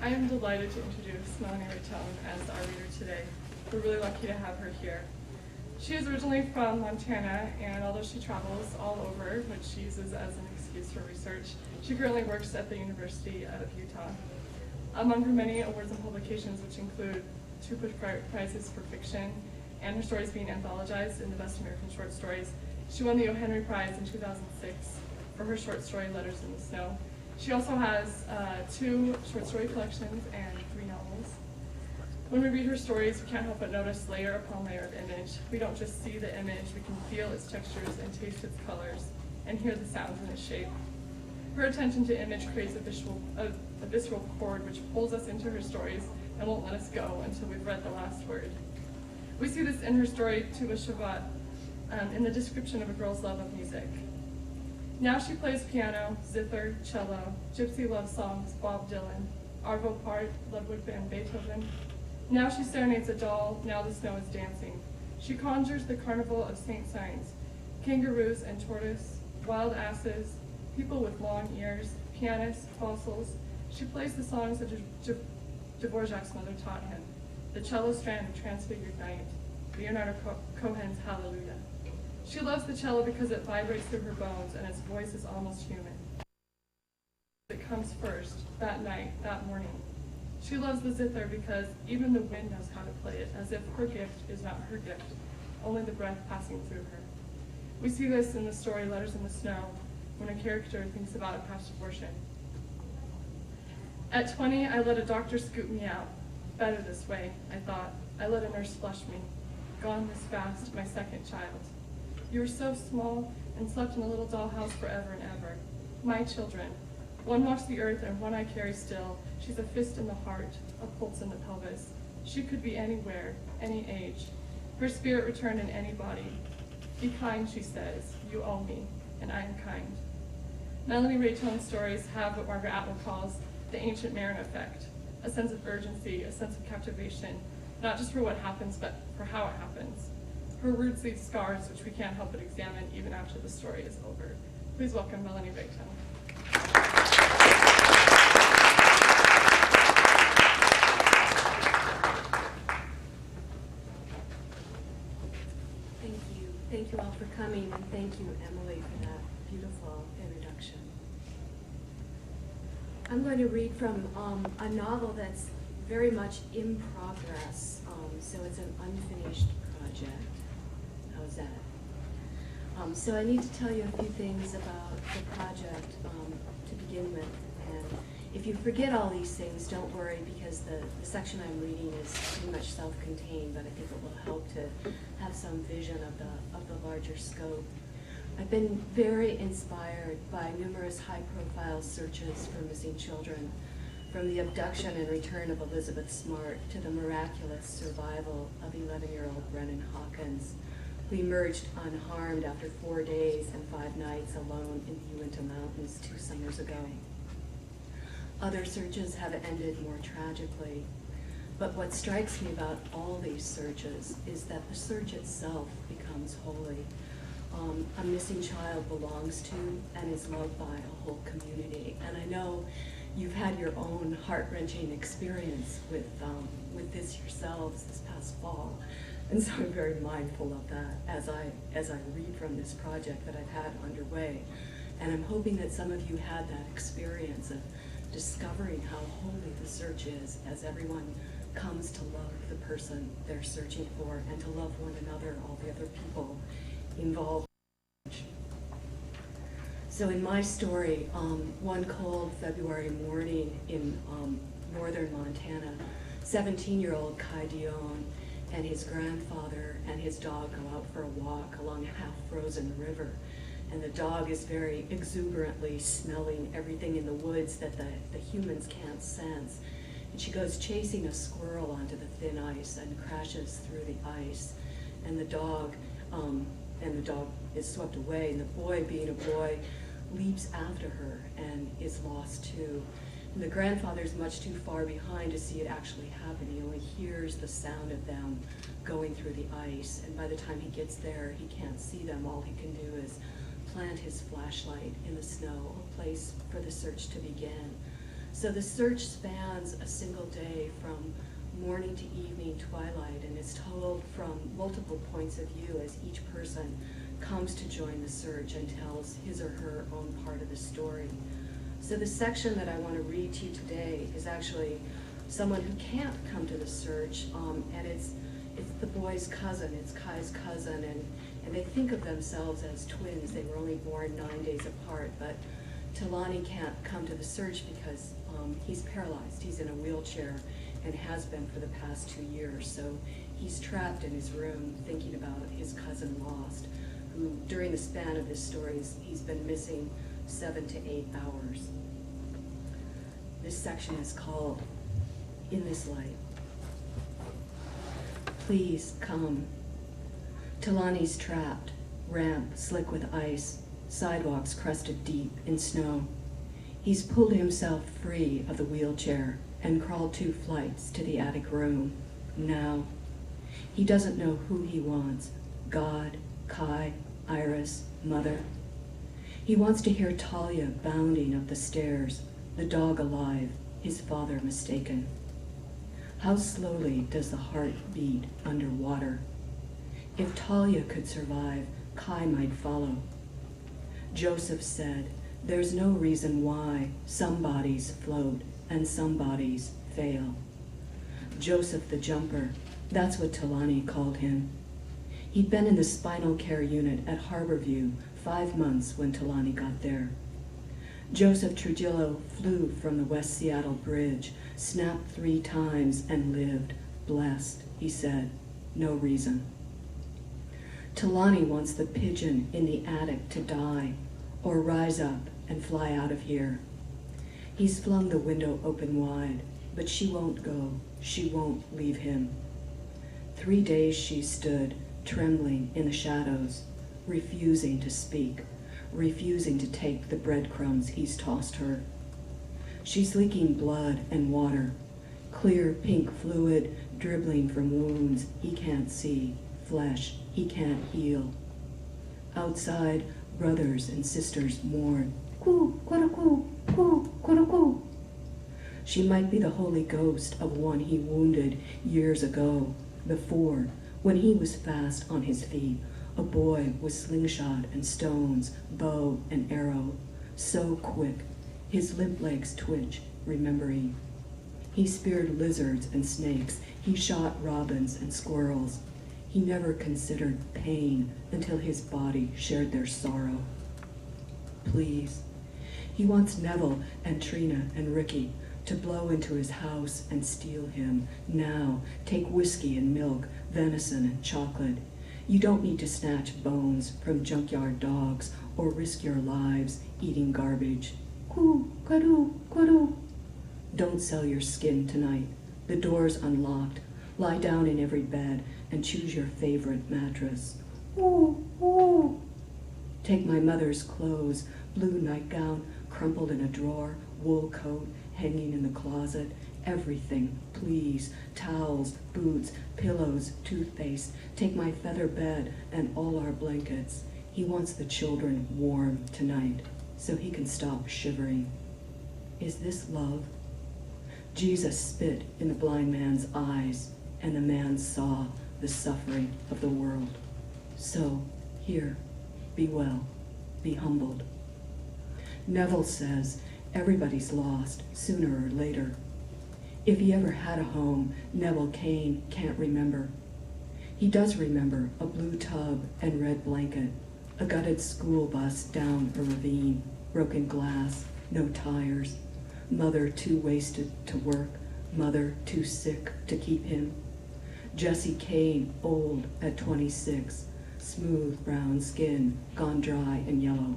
I am delighted to introduce Melanie as our reader today. We're really lucky to have her here. She is originally from Montana, and although she travels all over, which she uses as an excuse for research, she currently works at the University of Utah. Among her many awards and publications, which include 2 Push Prizes for fiction, and her stories being anthologized in the Best American Short Stories, she won the O. Henry Prize in 2006 for her short story, Letters in the Snow. She also has 2 short story collections and 3 novels. When we read her stories, we can't help but notice layer upon layer of image. We don't just see the image, we can feel its textures and taste its colors, and hear the sounds in its shape. Her attention to image creates a visceral chord which pulls us into her stories and won't let us go until we've read the last word. We see this in her story, Tuba Shabbat, in the description of a girl's love of music. Now she plays piano, zither, cello, gypsy love songs, Bob Dylan, Arvo Part, Ludwig van Beethoven. Now she serenades a doll, now the snow is dancing. She conjures the carnival of St. Signs, kangaroos and tortoise, wild asses, people with long ears, pianists, fossils. She plays the songs that Dvorak's mother taught him, the cello strand of Transfigured Night, Leonardo Cohen's Hallelujah. She loves the cello because it vibrates through her bones and its voice is almost human. It comes first, that night, that morning. She loves the zither because even the wind knows how to play it, as if her gift is not her gift, only the breath passing through her. We see this in the story Letters in the Snow, when a character thinks about a past abortion. At 20, I let a doctor scoop me out. Better this way, I thought. I let a nurse flush me. Gone this fast, my second child. You were so small and slept in a little dollhouse forever and ever. My children. One walks the earth and one I carry still. She's a fist in the heart, a pulse in the pelvis. She could be anywhere, any age. Her spirit returned in any body. Be kind, she says. You owe me, and I am kind. Melanie Raytone's stories have what Margaret Atwood calls the ancient Mariner effect, a sense of urgency, a sense of captivation, not just for what happens, but for how it happens. Her words leave scars, which we can't help but examine even after the story is over. Please welcome Melanie Raytone. Thank you all for coming, and thank you, Emily, for that beautiful introduction. I'm going to read from a novel that's very much in progress, so it's an unfinished project. How's that? So I need to tell you a few things about the project to begin with, and if you forget all these things, don't worry, because the section I'm reading is pretty much self-contained, but I think it will help to have some vision of the larger scope. I've been very inspired by numerous high-profile searches for missing children, from the abduction and return of Elizabeth Smart to the miraculous survival of 11-year-old Brennan Hawkins, who emerged unharmed after 4 days and 5 nights alone in the Uinta Mountains 2 summers ago. Other searches have ended more tragically, but what strikes me about all these searches is that the search itself becomes holy. A missing child belongs to and is loved by a whole community, and I know you've had your own heart-wrenching experience with this yourselves this past fall, and so I'm very mindful of that as I read from this project that I've had underway, and I'm hoping that some of you had that experience of discovering how holy the search is as everyone comes to love the person they're searching for and to love one another, all the other people involved. So in my story, one cold February morning in northern Montana, 17-year-old Kai Dion and his grandfather and his dog go out for a walk along a half-frozen river. And the dog is very exuberantly smelling everything in the woods that the humans can't sense. And she goes chasing a squirrel onto the thin ice and crashes through the ice. And the dog is swept away, and the boy, being a boy, leaps after her and is lost too. And the grandfather's much too far behind to see it actually happen. He only hears the sound of them going through the ice, and by the time he gets there, he can't see them. All he can do is plant his flashlight in the snow, a place for the search to begin. So the search spans a single day from morning to evening twilight, and is told from multiple points of view as each person comes to join the search and tells his or her own part of the story. So the section that I want to read to you today is actually someone who can't come to the search, and it's the boy's cousin, it's Kai's cousin, and they think of themselves as twins. They were only born 9 days apart, but Talani can't come to the search because he's paralyzed. He's in a wheelchair and has been for the past 2 years. So he's trapped in his room thinking about his cousin lost, who during the span of this story, he's been missing 7 to 8 hours. This section is called In This Light. Please come. Talani's trapped, ramp slick with ice, sidewalks crusted deep in snow. He's pulled himself free of the wheelchair and crawled 2 flights to the attic room. Now, he doesn't know who he wants, God, Kai, Iris, Mother. He wants to hear Talia bounding up the stairs, the dog alive, his father mistaken. How slowly does the heart beat underwater? If Talia could survive, Kai might follow. Joseph said, there's no reason why some bodies float and some bodies fail. Joseph the jumper, that's what Talani called him. He'd been in the spinal care unit at Harborview 5 months when Talani got there. Joseph Trujillo flew from the West Seattle Bridge, snapped 3 times and lived, blessed, he said, no reason. Talani wants the pigeon in the attic to die or rise up and fly out of here. He's flung the window open wide, but she won't go, she won't leave him. 3 days she stood, trembling in the shadows, refusing to speak, refusing to take the breadcrumbs he's tossed her. She's leaking blood and water, clear pink fluid dribbling from wounds he can't see, flesh he can't heal. Outside, brothers and sisters mourn. Coo, coo, coo, coo, coo. She might be the Holy Ghost of one he wounded years ago, before, when he was fast on his feet, a boy with slingshot and stones, bow and arrow, so quick, his limp legs twitch, remembering. He speared lizards and snakes, he shot robins and squirrels. He never considered pain until his body shared their sorrow. Please. He wants Neville and Trina and Ricky to blow into his house and steal him. Now, take whiskey and milk, venison and chocolate. You don't need to snatch bones from junkyard dogs or risk your lives eating garbage. Coo, kadoo, kadoo. Don't sell your skin tonight. The door's unlocked. Lie down in every bed and choose your favorite mattress. Ooh, ooh. Take my mother's clothes, blue nightgown crumpled in a drawer, wool coat hanging in the closet, everything, please, towels, boots, pillows, toothpaste. Take my feather bed and all our blankets. He wants the children warm tonight so he can stop shivering. Is this love? Jesus spit in the blind man's eyes, and the man saw the suffering of the world. So, here, be well, be humbled. Neville says everybody's lost sooner or later. If he ever had a home, Neville Kane can't remember. He does remember a blue tub and red blanket, a gutted school bus down a ravine, broken glass, no tires, mother too wasted to work, mother too sick to keep him. Jesse Kane, old at 26, smooth brown skin, gone dry and yellow.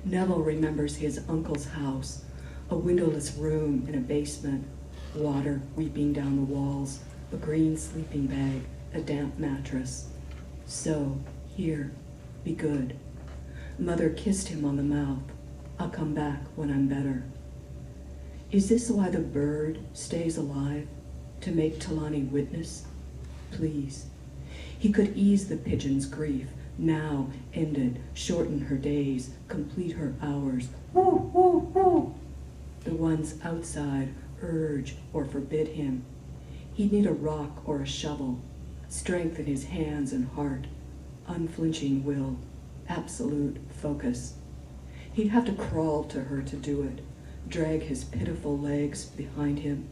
Neville remembers his uncle's house, a windowless room in a basement, water weeping down the walls, a green sleeping bag, a damp mattress. So, here, be good. Mother kissed him on the mouth. I'll come back when I'm better. Is this why the bird stays alive? To make Talani witness? Please. He could ease the pigeon's grief, now ended, shorten her days, complete her hours. Woo, woo, woo. the ones outside urge or forbid him. He'd need a rock or a shovel, strength in his hands and heart, unflinching will, absolute focus. He'd have to crawl to her to do it, drag his pitiful legs behind him.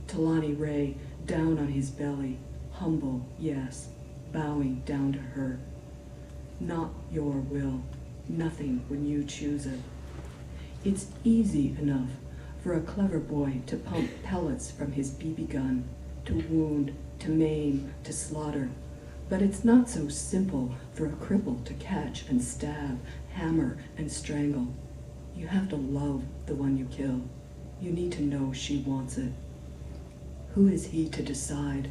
Talani Ray down on his belly, humble, yes, bowing down to her. Not your will, nothing when you choose it. It's easy enough for a clever boy to pump pellets from his BB gun, to wound, to maim, to slaughter. But it's not so simple for a cripple to catch and stab, hammer and strangle. You have to love the one you kill. You need to know she wants it. Who is he to decide?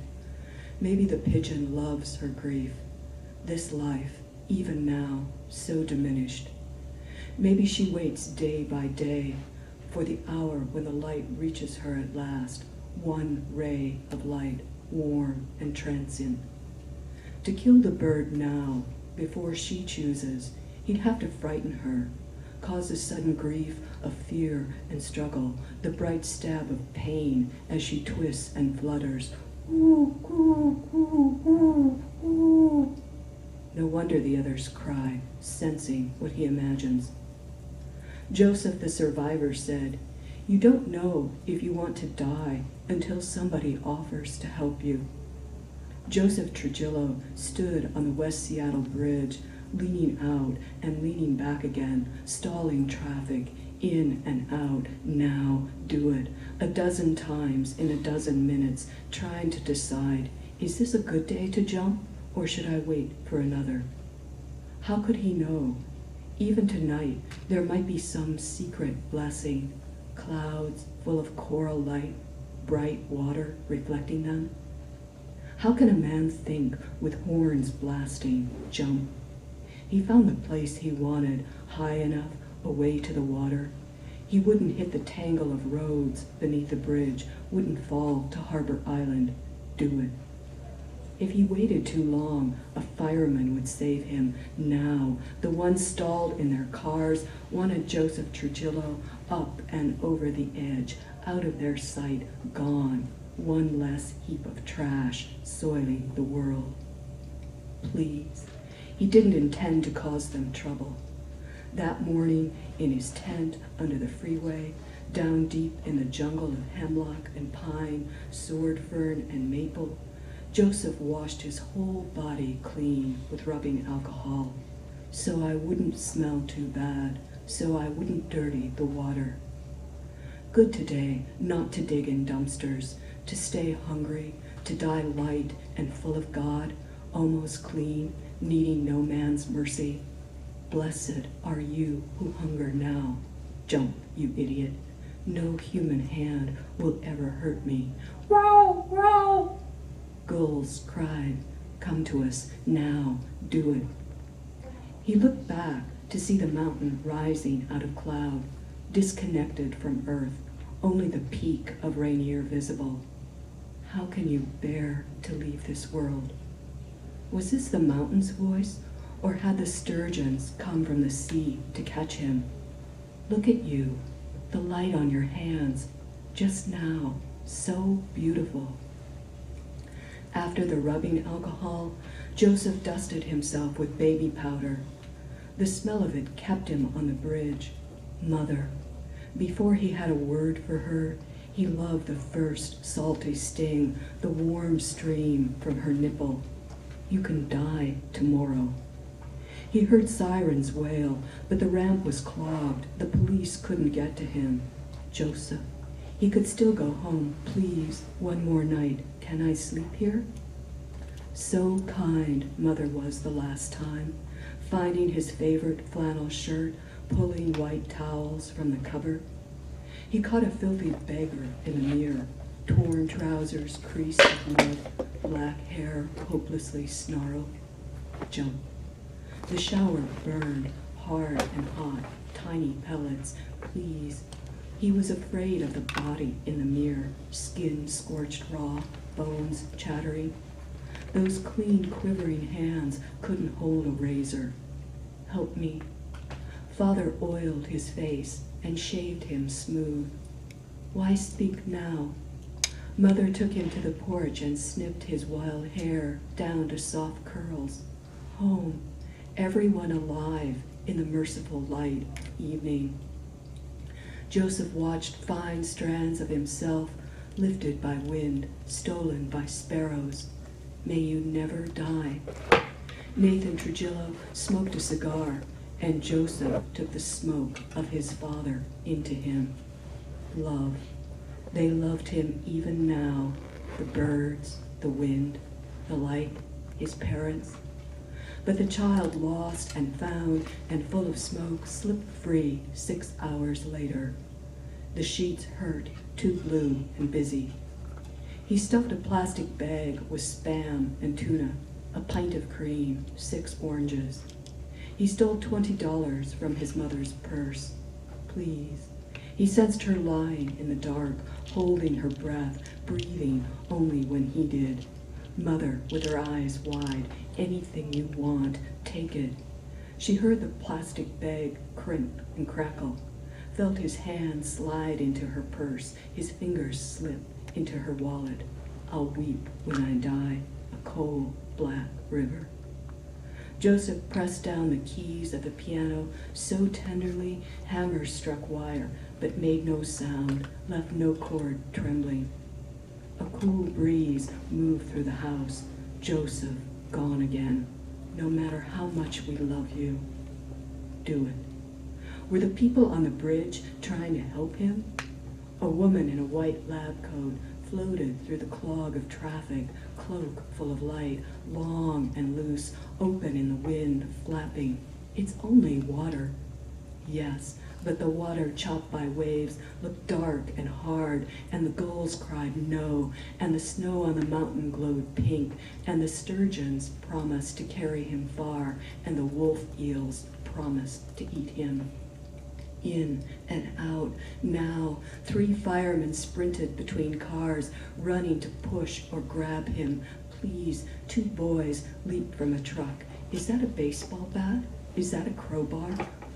Maybe the pigeon loves her grief. This life, even now, so diminished. Maybe she waits day by day for the hour when the light reaches her at last, one ray of light, warm and transient. To kill the bird now, before she chooses, he'd have to frighten her, cause a sudden grief of fear and struggle, the bright stab of pain as she twists and flutters. Ooh, ooh, ooh, ooh, ooh. No wonder the others cry, sensing what he imagines. Joseph the survivor said, "You don't know if you want to die until somebody offers to help you." Joseph Trujillo stood on the West Seattle Bridge, leaning out and leaning back again, stalling traffic, in and out, now, do it, a dozen times in a dozen minutes, trying to decide, is this a good day to jump, or should I wait for another? How could he know? Even tonight, there might be some secret blessing, clouds full of coral light, bright water reflecting them. How can a man think with horns blasting, jump? He found the place he wanted, high enough, away to the water. He wouldn't hit the tangle of roads beneath the bridge, wouldn't fall to Harbor Island. Do it. If he waited too long, a fireman would save him. Now, the ones stalled in their cars wanted Joseph Trujillo up and over the edge, out of their sight, gone. One less heap of trash soiling the world. Please. He didn't intend to cause them trouble. That morning, in his tent under the freeway, down deep in the jungle of hemlock and pine, sword fern and maple, Joseph washed his whole body clean with rubbing alcohol, so I wouldn't smell too bad, so I wouldn't dirty the water. Good today not to dig in dumpsters, to stay hungry, to die light and full of God, almost clean, needing no man's mercy. Blessed are you who hunger now. Jump, you idiot. No human hand will ever hurt me. Row, row! Gulls cried, come to us now, do it. He looked back to see the mountain rising out of cloud, disconnected from earth, only the peak of Rainier visible. How can you bear to leave this world? Was this the mountain's voice, or had the sturgeons come from the sea to catch him? Look at you, the light on your hands, just now, so beautiful. After the rubbing alcohol, Joseph dusted himself with baby powder. The smell of it kept him on the bridge. Mother. Before he had a word for her, he loved the first salty sting, the warm stream from her nipple. You can die tomorrow. He heard sirens wail, but the ramp was clogged. The police couldn't get to him. Joseph. He could still go home. Please, one more night. Can I sleep here? So kind Mother was the last time, finding his favorite flannel shirt, pulling white towels from the cupboard. He caught a filthy beggar in the mirror, torn trousers creased with mud, black hair hopelessly snarled. Jump. The shower burned, hard and hot, tiny pellets. Please. He was afraid of the body in the mirror, skin scorched raw, bones chattering. Those clean, quivering hands couldn't hold a razor. Help me. Father oiled his face and shaved him smooth. Why speak now? Mother took him to the porch and snipped his wild hair down to soft curls. Home, everyone alive in the merciful light of evening. Joseph watched fine strands of himself lifted by wind, stolen by sparrows. May you never die. Nathan Trujillo smoked a cigar, and Joseph took the smoke of his father into him. Love. They loved him even now, the birds, the wind, the light, his parents. But the child lost and found and full of smoke slipped free 6 hours later. The sheets hurt, too blue and busy. He stuffed a plastic bag with Spam and tuna, a pint of cream, 6 oranges. He stole $20 from his mother's purse. Please. He sensed her lying in the dark, holding her breath, breathing only when he did. Mother, with her eyes wide, anything you want, take it. She heard the plastic bag crimp and crackle, felt his hand slide into her purse, his fingers slip into her wallet. I'll weep when I die, a cold, black river. Joseph pressed down the keys of the piano so tenderly, hammers struck wire, but made no sound, left no chord trembling. A cool breeze moved through the house. Joseph, gone again. No matter how much we love you, do it. Were the people on the bridge trying to help him? A woman in a white lab coat floated through the clog of traffic, cloak full of light, long and loose, open in the wind, flapping. It's only water. Yes, but the water chopped by waves looked dark and hard, and the gulls cried no, and the snow on the mountain glowed pink, and the sturgeons promised to carry him far, and the wolf eels promised to eat him. In and out, now 3 firemen sprinted between cars, running to push or grab him. Please, 2 boys leaped from a truck. Is that a baseball bat? Is that a crowbar?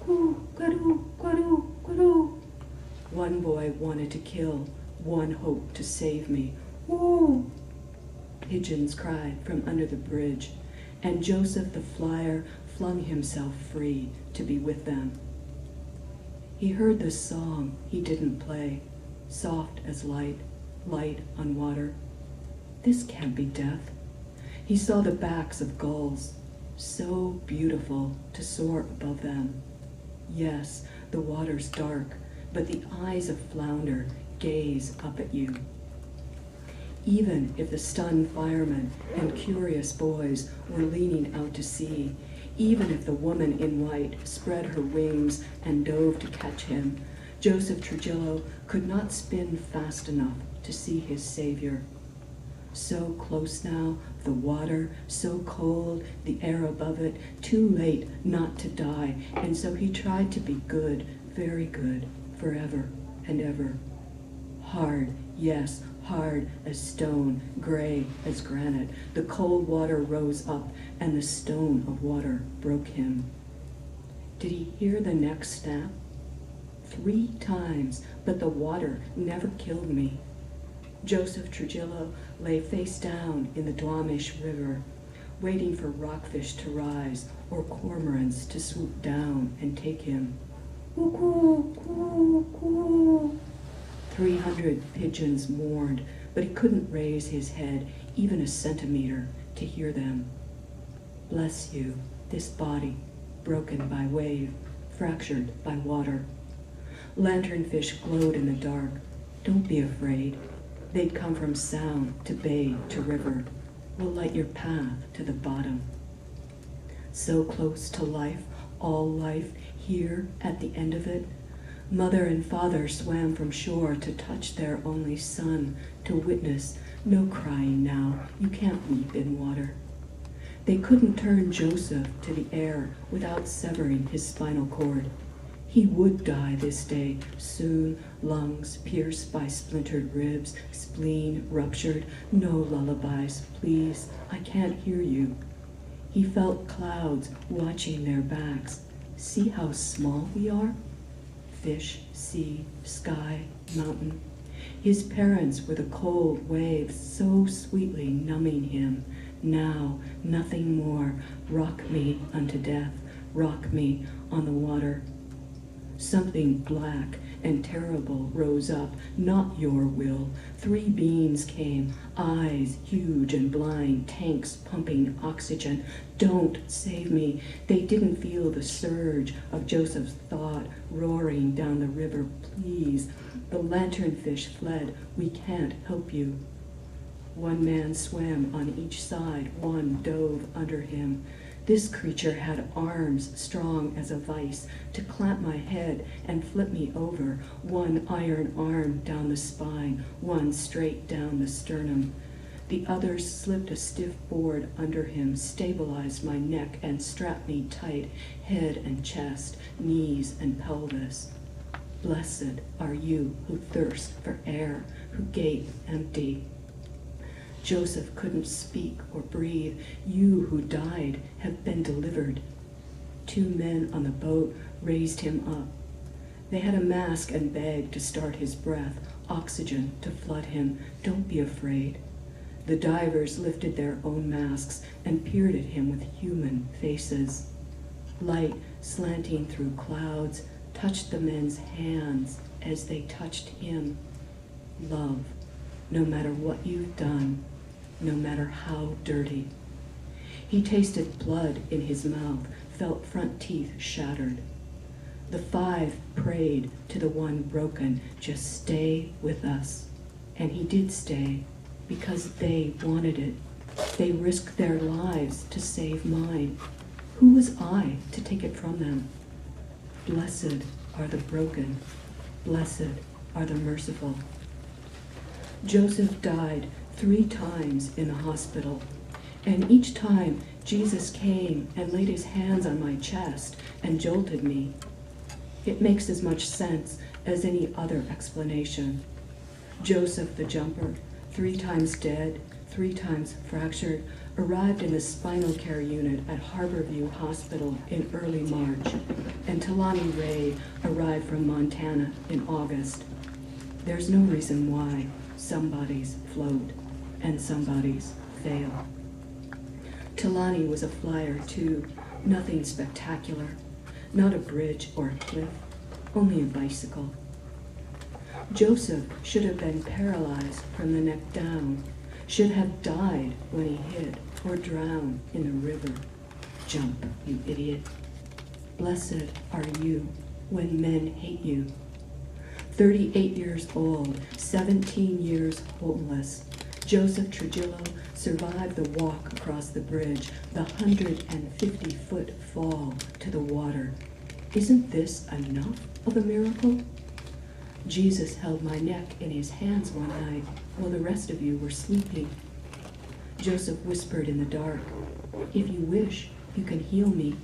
Goo, gadu, gadu, gadu. One boy wanted to kill, one hoped to save me. Woo! Pigeons cried from under the bridge, and Joseph the flyer flung himself free to be with them. He heard the song he didn't play, soft as light, light on water. This can't be death. He saw the backs of gulls, so beautiful to soar above them. Yes, the water's dark, but the eyes of flounder gaze up at you. Even if the stunned firemen and curious boys were leaning out to sea, even if the woman in white spread her wings and dove to catch him, Joseph Trujillo could not spin fast enough to see his savior. So close now, the water, so cold, the air above it, too late not to die, and so he tried to be good, very good, forever and ever. Hard, yes, hard as stone, gray as granite. The cold water rose up, and the stone of water broke him. Did he hear the neck snap? 3 times, but the water never killed me. Joseph Trujillo lay face down in the Duwamish River, waiting for rockfish to rise or cormorants to swoop down and take him. Coo, coo, coo. 300 pigeons mourned, but he couldn't raise his head even a centimeter to hear them. Bless you, this body, broken by wave, fractured by water. Lanternfish glowed in the dark. Don't be afraid. They'd come from sound to bay to river. We'll light your path to the bottom. So close to life, all life, here at the end of it. Mother and father swam from shore to touch their only son, to witness. No crying now, you can't weep in water. They couldn't turn Joseph to the air without severing his spinal cord. He would die this day, soon, lungs pierced by splintered ribs, spleen ruptured. No lullabies, please, I can't hear you. He felt clouds watching their backs. See how small we are? Fish, sea, sky, mountain. His parents were the cold waves so sweetly numbing him. Now, nothing more. Rock me unto death. Rock me on the water. Something black and terrible rose up, not your will. 3 beings came, eyes huge and blind, tanks pumping oxygen. Don't save me. They didn't feel the surge of Joseph's thought roaring down the river. Please. The lanternfish fled. We can't help you. 1 man swam on each side. 1 dove under him. This creature had arms strong as a vice to clamp my head and flip me over. 1 iron arm down the spine, 1 straight down the sternum. The other slipped a stiff board under him, stabilized my neck and strapped me tight, head and chest, knees and pelvis. Blessed are you who thirst for air, who gape empty. Joseph couldn't speak or breathe. You who died have been delivered. 2 men on the boat raised him up. They had a mask and bag to start his breath, oxygen to flood him. Don't be afraid. The divers lifted their own masks and peered at him with human faces. Light slanting through clouds touched the men's hands as they touched him. Love, no matter what you've done, no matter how dirty. He tasted blood in his mouth, felt front teeth shattered. The 5 prayed to the 1 broken, just stay with us. And he did stay because they wanted it. They risked their lives to save mine. Who was I to take it from them? Blessed are the broken. Blessed are the merciful. Joseph died 3 times in the hospital, and each time Jesus came and laid his hands on my chest and jolted me. It makes as much sense as any other explanation. Joseph the jumper, 3 times dead, 3 times fractured, arrived in the spinal care unit at Harborview Hospital in early March, and Talani Ray arrived from Montana in August. There's no reason why some bodies float and some bodies fail. Talani was a flyer too, nothing spectacular, not a bridge or a cliff, only a bicycle. Joseph should have been paralyzed from the neck down, should have died when he hit or drowned in the river. Jump, you idiot. Blessed are you when men hate you. 38 years old, 17 years homeless, Joseph Trujillo survived the walk across the bridge, the 150-foot fall to the water. Isn't this enough of a miracle? Jesus held my neck in his hands one night while the rest of you were sleeping. Joseph whispered in the dark, "If you wish, you can heal me."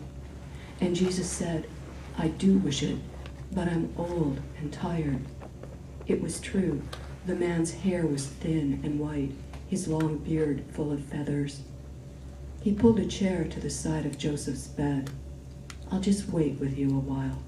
And Jesus said, "I do wish it, but I'm old and tired." It was true. The man's hair was thin and white, his long beard full of feathers. He pulled a chair to the side of Joseph's bed. "I'll just wait with you a while."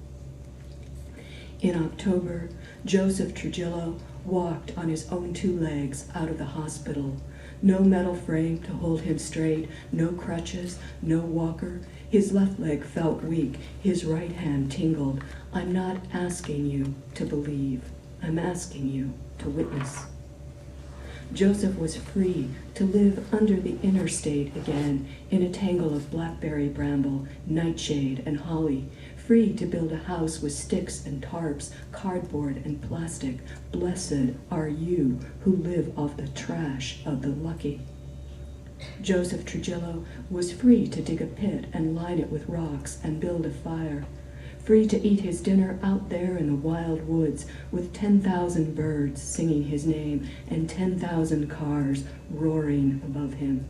In October, Joseph Trujillo walked on his own 2 legs out of the hospital. No metal frame to hold him straight, no crutches, no walker. His left leg felt weak, his right hand tingled. I'm not asking you to believe. I'm asking you to witness. Joseph was free to live under the interstate again in a tangle of blackberry bramble, nightshade, and holly, free to build a house with sticks and tarps, cardboard and plastic. Blessed are you who live off the trash of the lucky. Joseph Trujillo was free to dig a pit and line it with rocks and build a fire, free to eat his dinner out there in the wild woods with 10,000 birds singing his name and 10,000 cars roaring above him.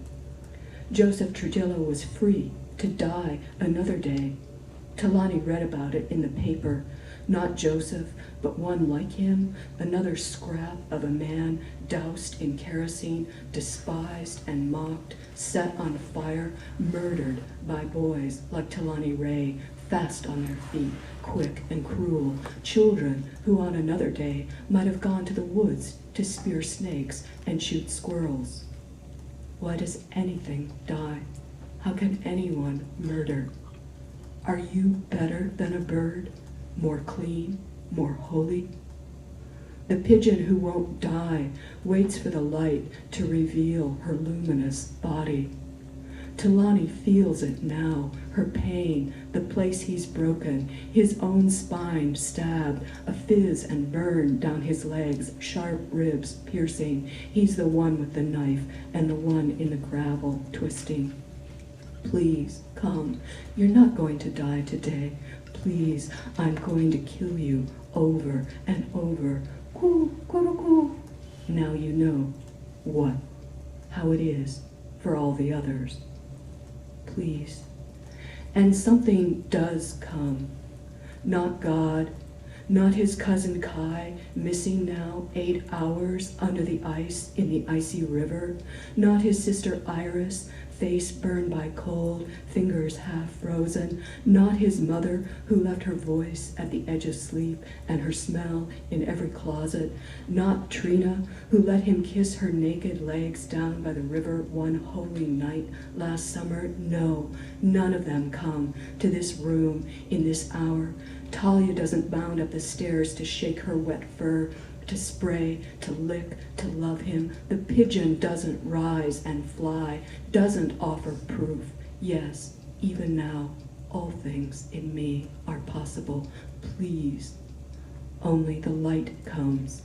Joseph Trujillo was free to die another day. Talani read about it in the paper. Not Joseph, but one like him, another scrap of a man doused in kerosene, despised and mocked, set on fire, murdered by boys like Talani Ray, fast on their feet, quick and cruel, children who on another day might have gone to the woods to spear snakes and shoot squirrels. Why does anything die? How can anyone murder? Are you better than a bird? More clean? More holy? The pigeon who won't die waits for the light to reveal her luminous body. Talani feels it now, her pain, the place he's broken, his own spine stabbed, a fizz and burn down his legs, sharp ribs piercing. He's the one with the knife and the one in the gravel twisting. Please, come. You're not going to die today. Please, I'm going to kill you over and over. Coo, coo, coo. Now you know what, how it is for all the others. Please. And something does come. Not God, not his cousin Kai, missing now 8 hours under the ice in the icy river, not his sister Iris, face burned by cold, fingers half frozen, not his mother who left her voice at the edge of sleep and her smell in every closet, not Trina who let him kiss her naked legs down by the river one holy night last summer. No, none of them come to this room in this hour. Talia doesn't bound up the stairs to shake her wet fur, to spray, to lick, to love him. The pigeon doesn't rise and fly, doesn't offer proof. Yes, even now, all things in me are possible. Please. Only the light comes.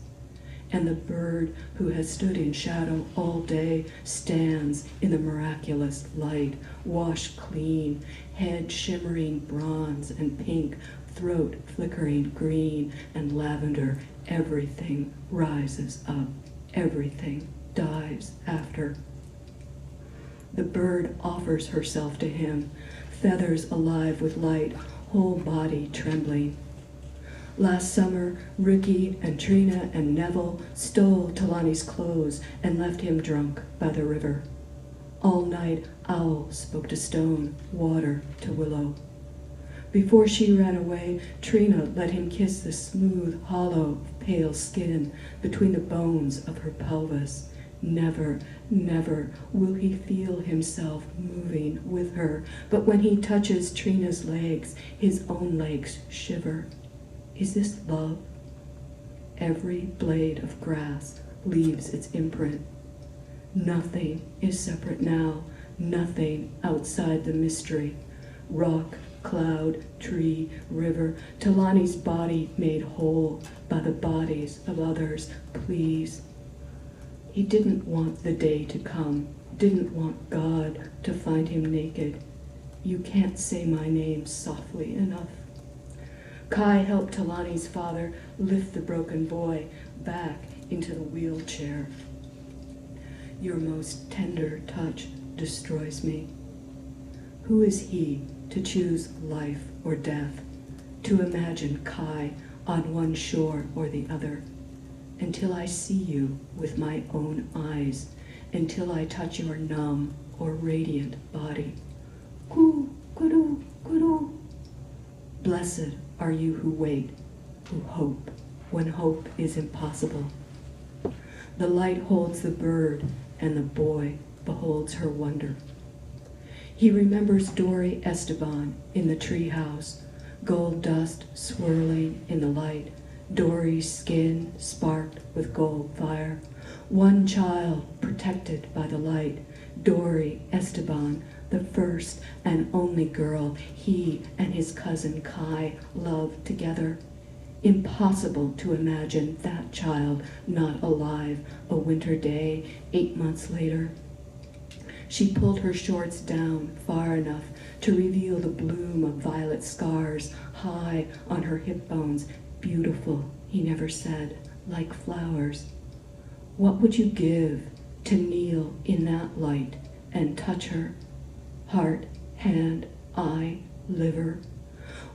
And the bird who has stood in shadow all day stands in the miraculous light, washed clean, head shimmering bronze and pink, throat flickering green and lavender. Everything rises up. Everything dies after. The bird offers herself to him, feathers alive with light, whole body trembling. Last summer, Ricky and Trina and Neville stole Talani's clothes and left him drunk by the river. All night, owl spoke to stone, water to willow. Before she ran away, Trina let him kiss the smooth, hollow, pale skin between the bones of her pelvis. Never, never will he feel himself moving with her, but when he touches Trina's legs, his own legs shiver. Is this love? Every blade of grass leaves its imprint. Nothing is separate now, nothing outside the mystery. Rock, cloud, tree, river, Talani's body made whole by the bodies of others. Please. He didn't want the day to come, didn't want God to find him naked. You can't say my name softly enough. Kai helped Talani's father lift the broken boy back into the wheelchair. Your most tender touch destroys me. Who is he to choose life or death, to imagine Kai on one shore or the other, until I see you with my own eyes, until I touch your numb or radiant body. Koo, kuru, kuru. Blessed are you who wait, who hope, when hope is impossible. The light holds the bird, and the boy beholds her wonder. He remembers Dory Esteban in the treehouse, gold dust swirling in the light, Dory's skin sparked with gold fire. One child protected by the light, Dory Esteban, the first and only girl he and his cousin Kai loved together. Impossible to imagine that child not alive a winter day 8 months later. She pulled her shorts down far enough to reveal the bloom of violet scars high on her hip bones. Beautiful, he never said, like flowers. What would you give to kneel in that light and touch her? Heart, hand, eye, liver.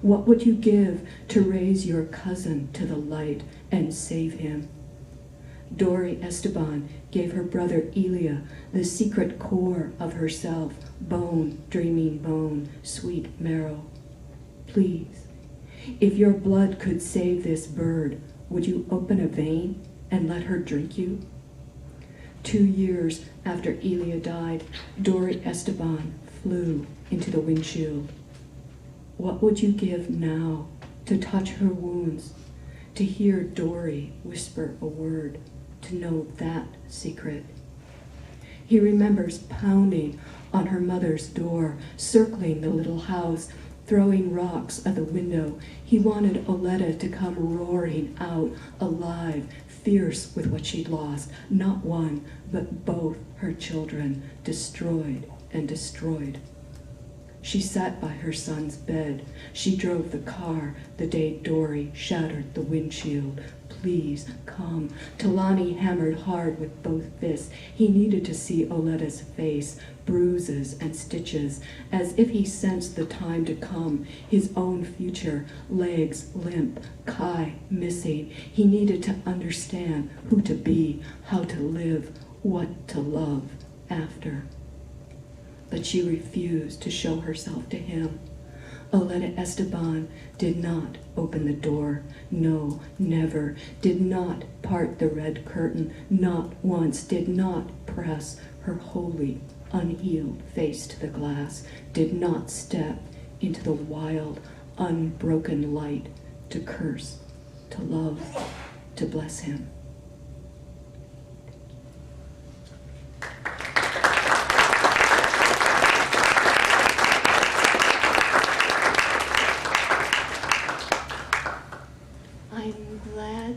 What would you give to raise your cousin to the light and save him? Dory Esteban gave her brother Elia the secret core of herself, bone, dreaming bone, sweet marrow. please. If your blood could save this bird, would you open a vein and let her drink you? 2 years after Elia died, Dory Esteban flew into the windshield. What would you give now to touch her wounds, to hear Dory whisper a word, to know that secret? He remembers pounding on her mother's door, circling the little house, throwing rocks at the window. He wanted Oleta to come roaring out, alive, fierce with what she'd lost, not one, but both her children, destroyed and destroyed. She sat by her son's bed. She drove the car the day Dory shattered the windshield. Please, come. Talani hammered hard with both fists. He needed to see Oleta's face, bruises and stitches, as if he sensed the time to come, his own future, legs limp, Kai missing. He needed to understand who to be, how to live, what to love after. But she refused to show herself to him. Oleta Esteban did not open the door. No, never. Did not part the red curtain. Not once. Did not press her holy, unhealed face to the glass. Did not step into the wild, unbroken light to curse, to love, to bless him.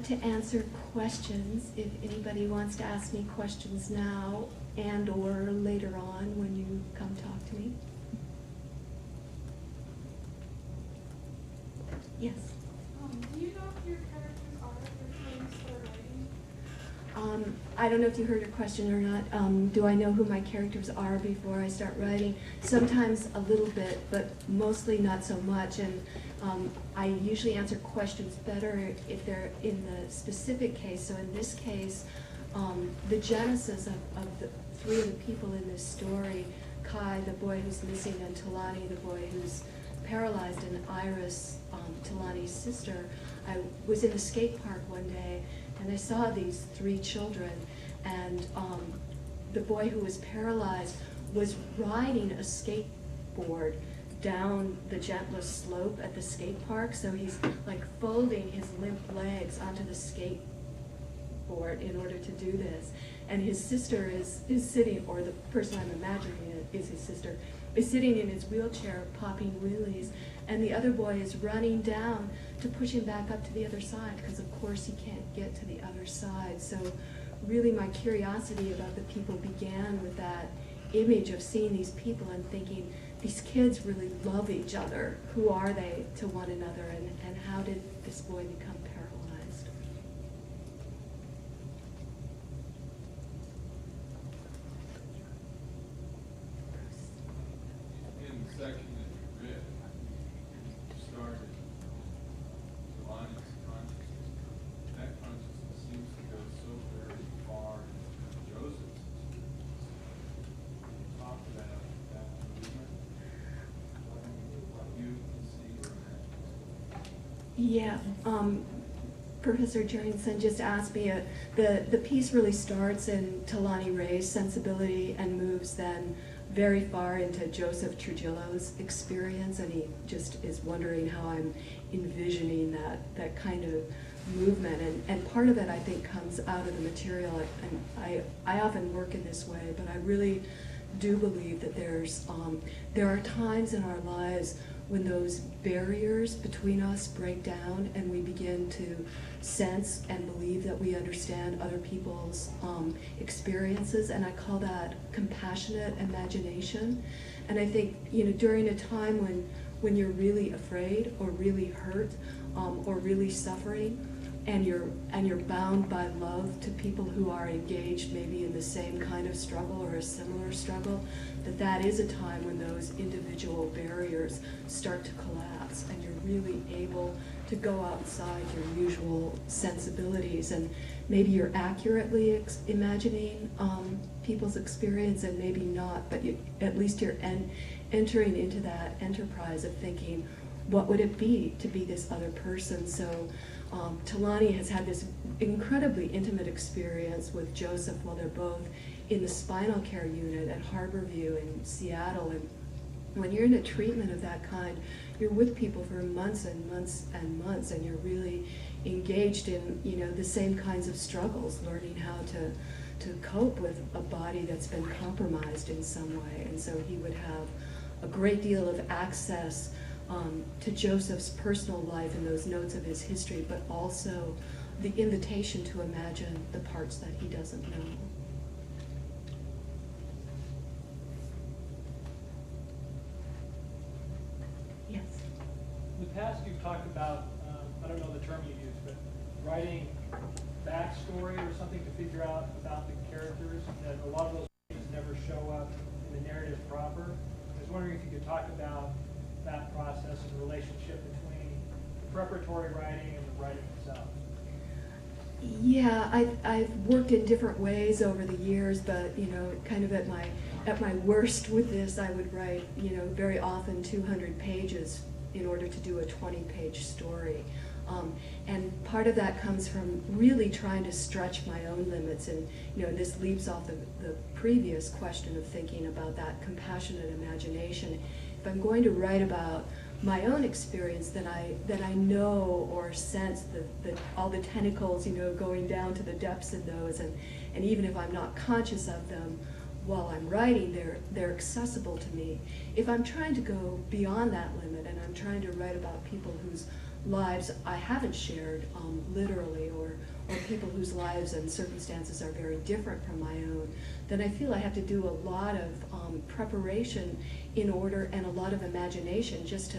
To answer questions, if anybody wants to ask me questions now and or later on when you come talk to me. Yes? Do you know if your characters are before you start writing? I don't know if you heard your question or not. Do I know who my characters are before I start writing? Sometimes a little bit, but mostly not so much. And I usually answer questions better if they're in the specific case. So in this case, the genesis of the three of the people in this story, Kai, the boy who's missing, and Talani, the boy who's paralyzed, and Iris, Talani's sister. I was in a skate park one day, and I saw these three children, and the boy who was paralyzed was riding a skateboard down the gentlest slope at the skate park, so he's like folding his limp legs onto the skateboard in order to do this. And his sister is sitting, or the person I'm imagining is his sister, is sitting in his wheelchair popping wheelies, and the other boy is running down to push him back up to the other side, because of course he can't get to the other side. So really my curiosity about the people began with that image of seeing these people and thinking, these kids really love each other. Who are they to one another, and how did this boy become paralyzed? In the section that you read, you started Jelani's consciousness. That consciousness seems to go so very far into Joseph's experience. Can you talk about that movement? What you can see or imagine? Yeah, Professor Jerrington just asked me, the piece really starts in Talani Ray's sensibility and moves then very far into Joseph Trujillo's experience, and he just is wondering how I'm envisioning that kind of movement. And part of it, I think, comes out of the material. And I often work in this way, but I really do believe that there are times in our lives when those barriers between us break down and we begin to sense and believe that we understand other people's experiences, and I call that compassionate imagination. And I think, during a time when you're really afraid or really hurt or really suffering, and you're bound by love to people who are engaged maybe in the same kind of struggle or a similar struggle, that is a time when those individual barriers start to collapse and you're really able to go outside your usual sensibilities, and maybe you're accurately imagining people's experience and maybe not, but at least you're entering into that enterprise of thinking, what would it be to be this other person? So Talani has had this incredibly intimate experience with Joseph while they're both in the spinal care unit at Harborview in Seattle. And when you're in a treatment of that kind, you're with people for months and months and months, and you're really engaged in, you know, the same kinds of struggles, learning how to cope with a body that's been compromised in some way. And so he would have a great deal of access to Joseph's personal life and those notes of his history, but also the invitation to imagine the parts that he doesn't know. Yes? In the past, you've talked about, I don't know the term you use, but writing backstory or something to figure out about the characters, that a lot of those things never show up in the narrative proper. I was wondering if you could talk about that process and the relationship between the preparatory writing and the writing itself. Yeah, I've worked in different ways over the years, but you know, kind of at my worst with this, I would write, you know, very often 200 pages in order to do a 20-page story. And part of that comes from really trying to stretch my own limits, and you know, this leaps off the previous question of thinking about that compassionate imagination. If I'm going to write about my own experience, that I know or sense that all the tentacles, you know, going down to the depths of those, and even if I'm not conscious of them while I'm writing, they're accessible to me. If I'm trying to go beyond that limit and I'm trying to write about people whose lives I haven't shared literally, or people whose lives and circumstances are very different from my own, then I feel I have to do a lot of preparation in order, and a lot of imagination, just to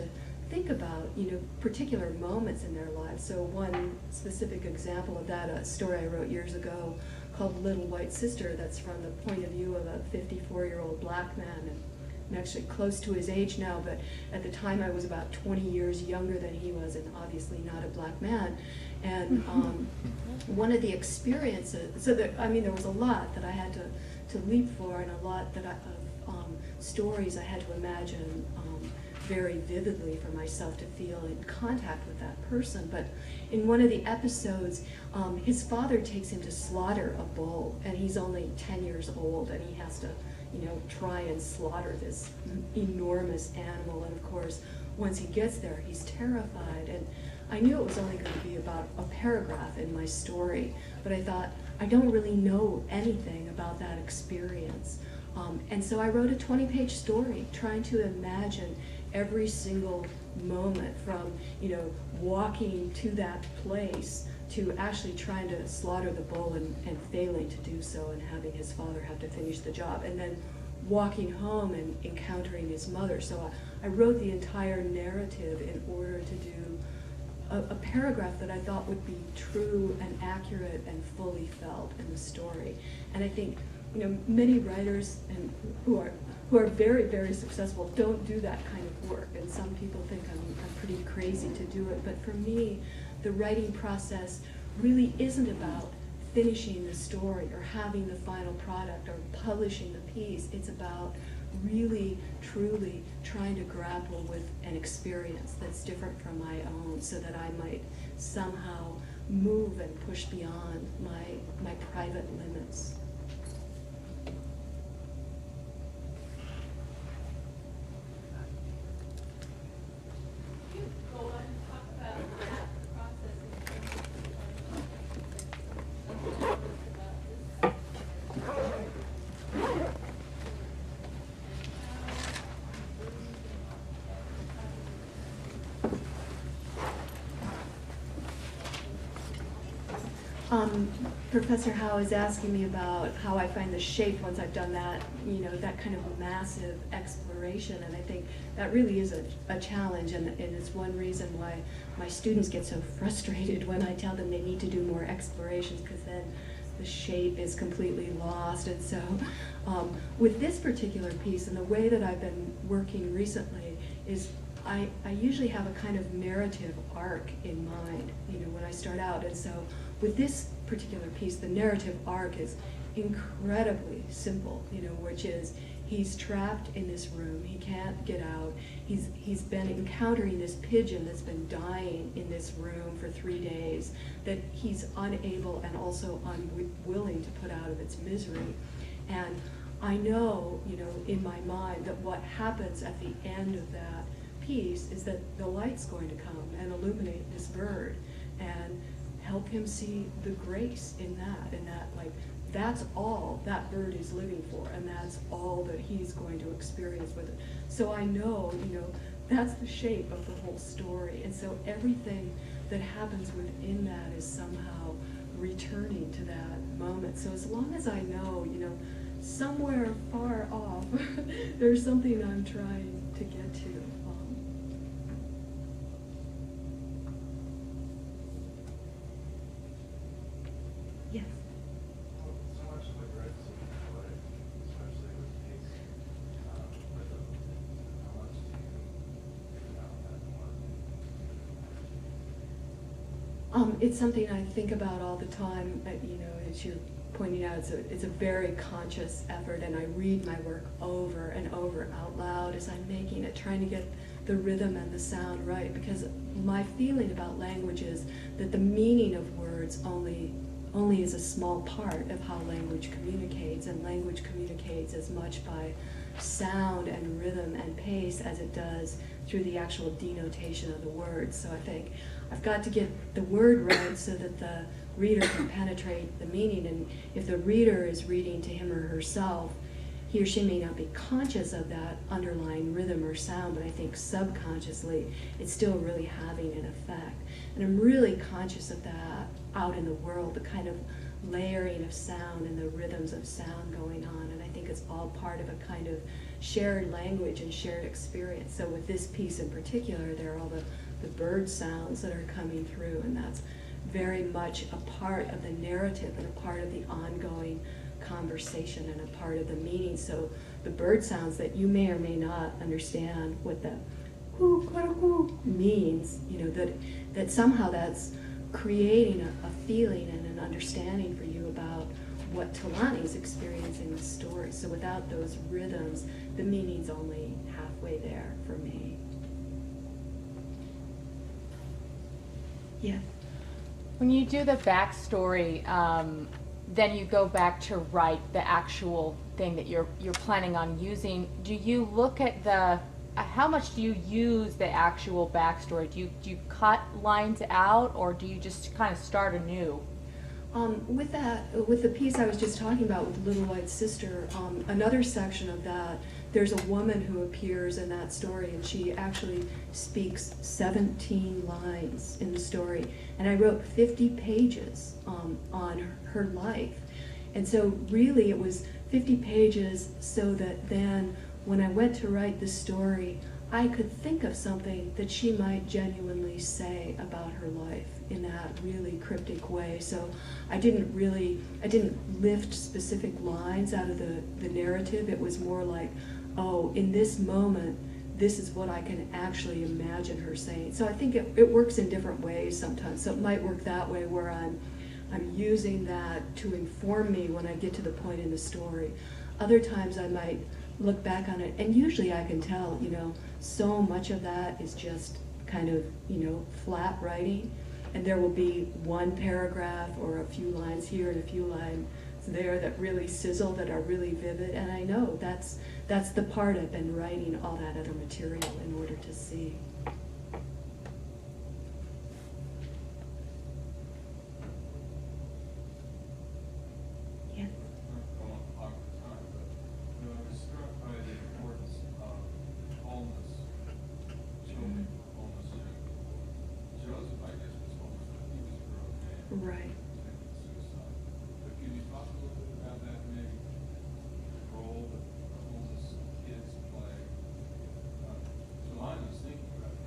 think about, you know, particular moments in their lives. So one specific example of that, a story I wrote years ago called Little White Sister, that's from the point of view of a 54-year-old black man. And I'm actually close to his age now, but at the time I was about 20 years younger than he was, and obviously not a black man. And one of the experiences, so that, I mean, there was a lot that I had to leap for, and a lot that stories I had to imagine very vividly for myself to feel in contact with that person. But in one of the episodes, his father takes him to slaughter a bull, and he's only 10 years old, and he has to, you know, try and slaughter this enormous animal. And of course, once he gets there, he's terrified. And I knew it was only going to be about a paragraph in my story, but I thought, I don't really know anything about that experience. And so I wrote a 20-page story trying to imagine every single moment, from, you know, walking to that place to actually trying to slaughter the bull and failing to do so, and having his father have to finish the job, and then walking home and encountering his mother. So I wrote the entire narrative in order to do a paragraph that I thought would be true and accurate and fully felt in the story. And I think, you know, many writers and who are very, very successful don't do that kind of work, and some people think I'm pretty crazy to do it. But for me, the writing process really isn't about finishing the story or having the final product or publishing the piece. It's about really, truly trying to grapple with an experience that's different from my own, so that I might somehow move and push beyond my private limits. Professor Howe is asking me about how I find the shape once I've done that, you know, that kind of massive exploration, and I think that really is a challenge, and it's one reason why my students get so frustrated when I tell them they need to do more explorations, because then the shape is completely lost. And so with this particular piece, and the way that I've been working recently, is I usually have a kind of narrative arc in mind, you know, when I start out. And so with this particular piece, the narrative arc is incredibly simple, you know, which is he's trapped in this room. He can't get out. He's been encountering this pigeon that's been dying in this room for 3 days that he's unable and also unwilling to put out of its misery. And I know, in my mind that what happens at the end of that piece is that the light's going to come and illuminate this bird and help him see the grace in that, and that, like, that's all that bird is living for, and that's all that he's going to experience with it. So I know, that's the shape of the whole story. And so everything that happens within that is somehow returning to that moment. So as long as I know, somewhere far off, there's something I'm trying to get to. Yes. So much of the grid is poetic, especially with pace, rhythm. How much do you think about that more? It's something I think about all the time. As you're pointing out, it's a very conscious effort, and I read my work over and over out loud as I'm making it, trying to get the rhythm and the sound right, because my feeling about language is that the meaning of words only is a small part of how language communicates, and language communicates as much by sound and rhythm and pace as it does through the actual denotation of the words. So I think I've got to get the word right so that the reader can penetrate the meaning, and if the reader is reading to him or herself, he or she may not be conscious of that underlying rhythm or sound, but I think subconsciously it's still really having an effect. And I'm really conscious of that out in the world, the kind of layering of sound and the rhythms of sound going on, and I think it's all part of a kind of shared language and shared experience. So with this piece in particular, there are all the bird sounds that are coming through, and that's very much a part of the narrative and a part of the ongoing conversation and a part of the meaning. So the bird sounds that you may or may not understand what the means, that somehow that's creating a feeling and an understanding for you about what Talani's experiencing in the story. So without those rhythms, the meaning's only halfway there for me. Yeah. When you do the backstory, then you go back to write the actual thing that you're planning on using. Do you look at how much do you use the actual backstory? Do you cut lines out, or do you just kind of start anew? With the piece I was just talking about with Little White Sister, another section of that, there's a woman who appears in that story, and she actually speaks 17 lines in the story. And I wrote 50 pages on her life. And so really it was 50 pages so that then when I went to write the story, I could think of something that she might genuinely say about her life in that really cryptic way. So I didn't lift specific lines out of the narrative. It was more like, oh, in this moment, this is what I can actually imagine her saying. So I think it works in different ways sometimes. So it might work that way where I'm using that to inform me when I get to the point in the story. Other times I might look back on it, and usually I can tell, so much of that is just kind of, flat writing, and there will be one paragraph or a few lines here and a few lines there that really sizzle, that are really vivid, and I know that's the part I've been writing all that other material in order to see. Yeah. Not going on clock for time, but I was struck by the importance of homeless children, homeless young people. Joseph, I guess, was homeless when he was a grown man. Right. Attempted suicide. But can you talk a little bit about that, maybe the role that homeless kids play? Jelani was thinking about it.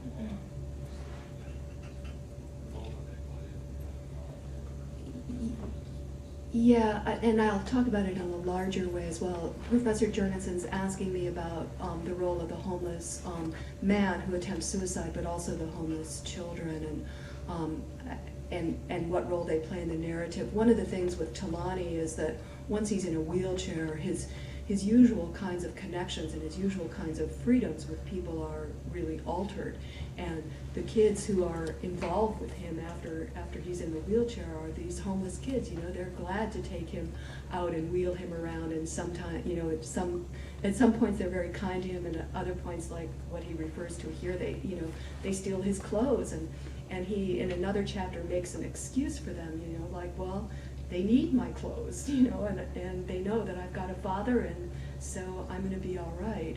The role that they play in Yeah, and I'll talk about it in a larger way as well. Professor Jurgensen's asking me about the role of the homeless man who attempts suicide, but also the homeless children, and what role they play in the narrative. One of the things with Talani is that once he's in a wheelchair, his usual kinds of connections and his usual kinds of freedoms with people are really altered. And the kids who are involved with him after he's in the wheelchair are these homeless kids. You know, they're glad to take him out and wheel him around, and sometimes, you know, at some points they're very kind to him, and at other points, like what he refers to here, they steal his clothes, and he, in another chapter, makes an excuse for them, you know, like, well, they need my clothes, you know, and they know that I've got a father, and so I'm going to be all right.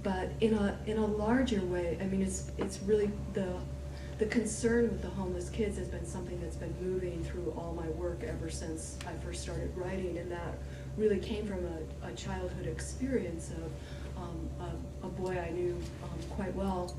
But in a larger way, I mean, it's really the concern with the homeless kids has been something that's been moving through all my work ever since I first started writing, and that really came from a childhood experience of a boy I knew quite well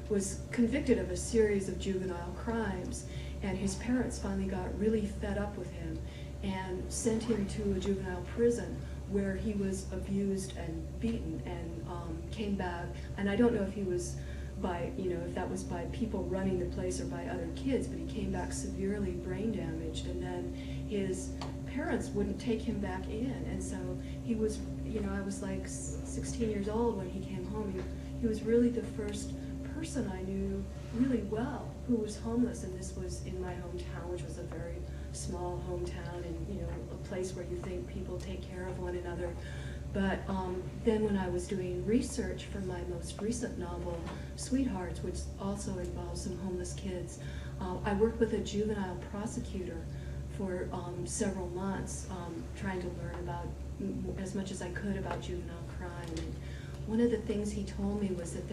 was convicted of a series of juvenile crimes, and his parents finally got really fed up with him and sent him to a juvenile prison where he was abused and beaten, and came back. And I don't know if he was if that was by people running the place or by other kids, but he came back severely brain damaged, and then his parents wouldn't take him back in. And so he was, I was like 16 years old when he came home. He was really the first person I knew really well who was homeless, and this was in my hometown, which was a very small hometown, and a place where you think people take care of one another. But then when I was doing research for my most recent novel, Sweethearts, which also involves some homeless kids, I worked with a juvenile prosecutor for several months, trying to learn about as much as I could about juvenile crime. And one of the things he told me was that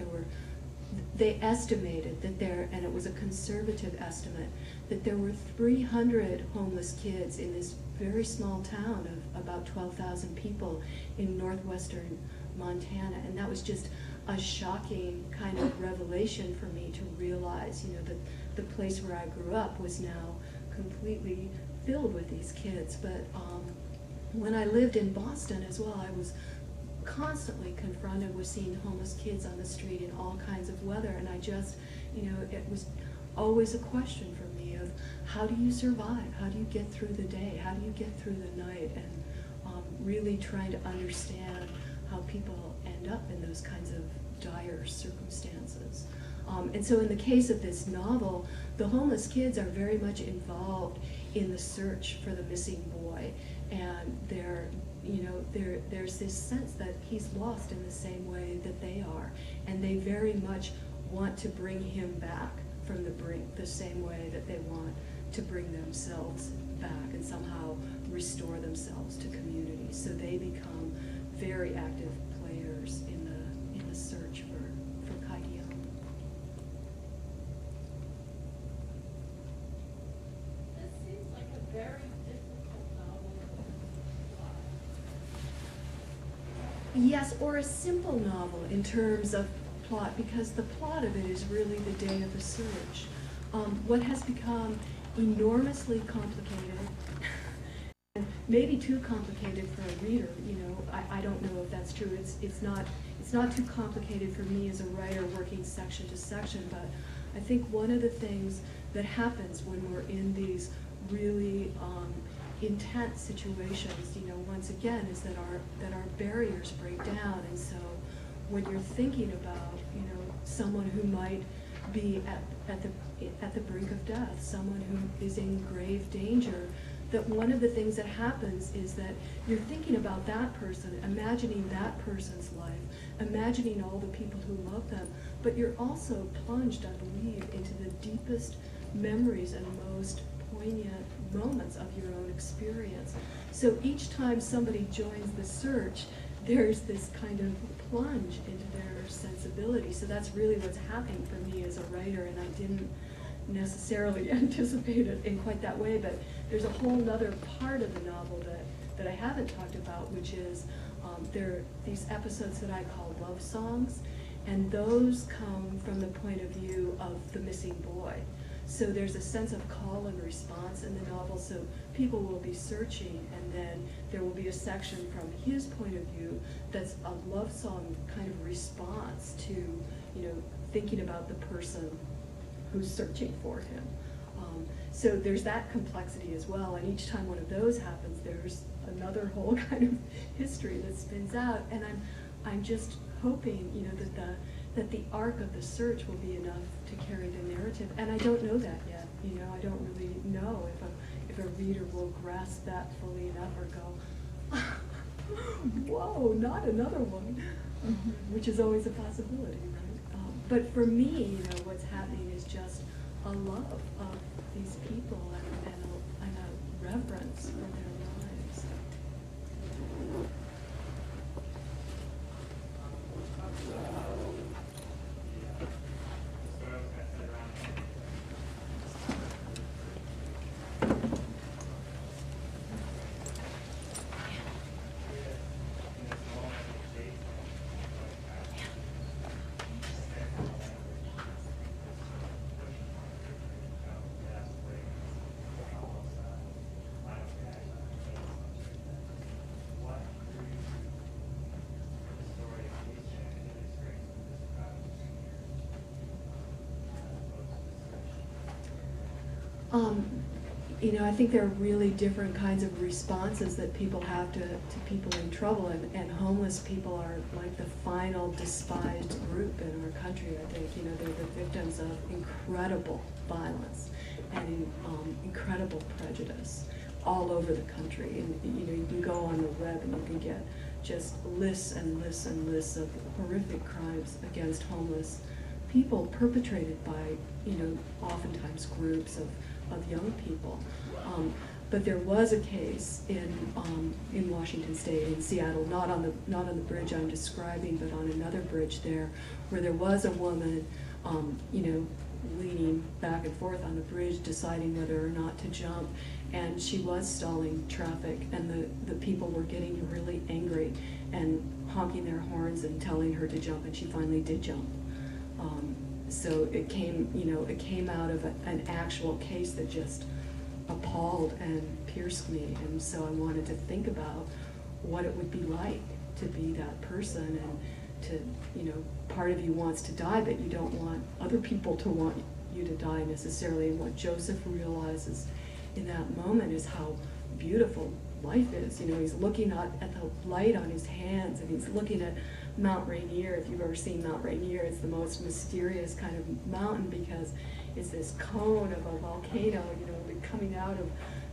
they estimated that and it was a conservative estimate, that there were 300 homeless kids in this very small town of about 12,000 people in northwestern Montana. And that was just a shocking kind of revelation for me to realize, that the place where I grew up was now completely filled with these kids. But when I lived in Boston as well, I was constantly confronted with seeing homeless kids on the street in all kinds of weather, and I just, it was always a question for me of how do you survive? How do you get through the day? How do you get through the night? And really trying to understand how people end up in those kinds of dire circumstances. And so in the case of this novel, the homeless kids are very much involved in the search for the missing boy, and there's this sense that he's lost in the same way that they are, and they very much want to bring him back from the brink the same way that they want to bring themselves back and somehow restore themselves to community. So they become very active players in the search for Kaidion. This seems like a very difficult novel to plot. Yes, or a simple novel in terms of plot, because the plot of it is really the day of the search. What has become enormously complicated, and maybe too complicated for a reader, I don't know if that's true. It's not too complicated for me as a writer working section to section, but I think one of the things that happens when we're in these really intense situations, once again, is that our barriers break down. And so when you're thinking about, someone who might be at the brink of death, someone who is in grave danger, that one of the things that happens is that you're thinking about that person, imagining that person's life, imagining all the people who love them, but you're also plunged, I believe, into the deepest memories and most poignant moments of your own experience. So each time somebody joins the search, there's this kind of plunge into their sensibility. So that's really what's happening for me as a writer, and I didn't necessarily anticipate it in quite that way, but there's a whole other part of the novel that I haven't talked about, which is there are these episodes that I call love songs, and those come from the point of view of the missing boy. So there's a sense of call and response in the novel, so people will be searching, and then there will be a section from his point of view that's a love song kind of response to, thinking about the person who's searching for him. So there's that complexity as well, and each time one of those happens, there's another whole kind of history that spins out, and I'm just hoping, you know, that the arc of the search will be enough to carry the narrative, and I don't know that yet. You know, I don't really know if a reader will grasp that fully enough or go, whoa, not another one, which is always a possibility, right? But for me, you know, what's happening is just a love of these people and a reverence for their lives. You know, I think there are really different kinds of responses that people have to people in trouble, and homeless people are like the final despised group in our country. I think, you know, they're the victims of incredible violence and incredible prejudice all over the country. And, you know, you can go on the web and you can get just lists and lists and lists of horrific crimes against homeless people perpetrated by, you know, oftentimes groups of young people. But there was a case in Washington State, in Seattle, not on the bridge I'm describing, but on another bridge there, where there was a woman, you know, leaning back and forth on the bridge, deciding whether or not to jump, and she was stalling traffic, and the people were getting really angry and honking their horns and telling her to jump, and she finally did jump. So it came, you know, it came out of an actual case that just appalled and pierced me, and so I wanted to think about what it would be like to be that person, and to, you know, part of you wants to die, but you don't want other people to want you to die necessarily. And what Joseph realizes in that moment is how beautiful life is. You know, he's looking at the light on his hands, and he's looking at Mount Rainier. If you've ever seen Mount Rainier, it's the most mysterious kind of mountain, because it's this cone of a volcano, you know, coming out of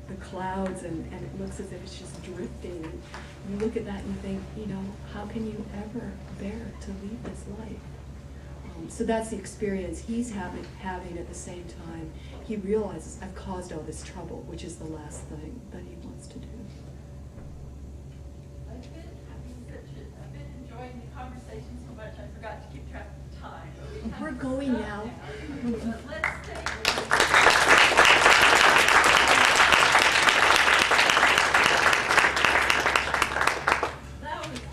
the clouds, and it looks as if it's just drifting. And you look at that and you think, you know, how can you ever bear to leave this life? So that's the experience he's having at the same time. He realizes, I've caused all this trouble, which is the last thing that he wants to do. I've been enjoying the conversation so much, I forgot to keep track of time. We're going now. But let's take.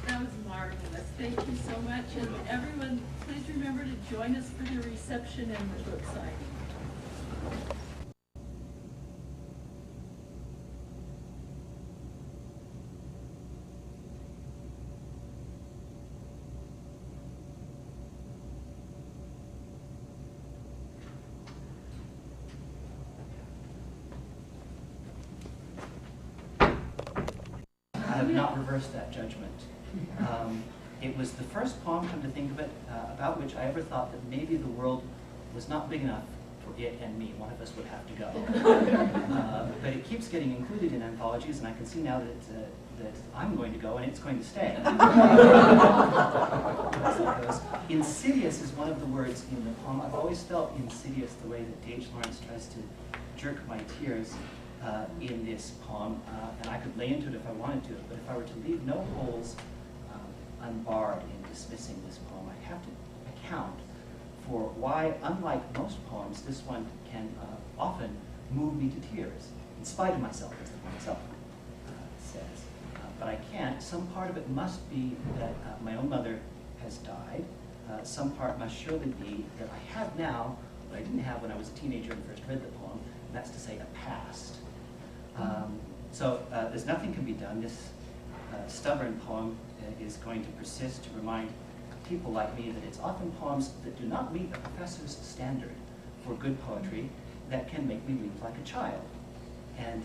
That was marvelous. Thank you so much. And everyone, please remember to join us for the reception and the book signing. I have not reversed that judgment. It was the first poem, come to think of it, about which I ever thought that maybe the world was not big enough for it and me. One of us would have to go. But it keeps getting included in anthologies, and I can see now that I'm going to go and it's going to stay. Insidious is one of the words in the poem. I've always felt insidious the way that D.H. Lawrence tries to jerk my tears in this poem, and I could lay into it if I wanted to, but if I were to leave no holes unbarred in dismissing this poem, I have to account for why, unlike most poems, this one can often move me to tears, in spite of myself, as the poem itself says. But I can't. Some part of it must be that my own mother has died. Some part must surely be that I have now what I didn't have when I was a teenager and first read the poem, and that's to say a past. So there's nothing can be done. This stubborn poem is going to persist to remind people like me that it's often poems that do not meet a professor's standard for good poetry, that can make me weep like a child. And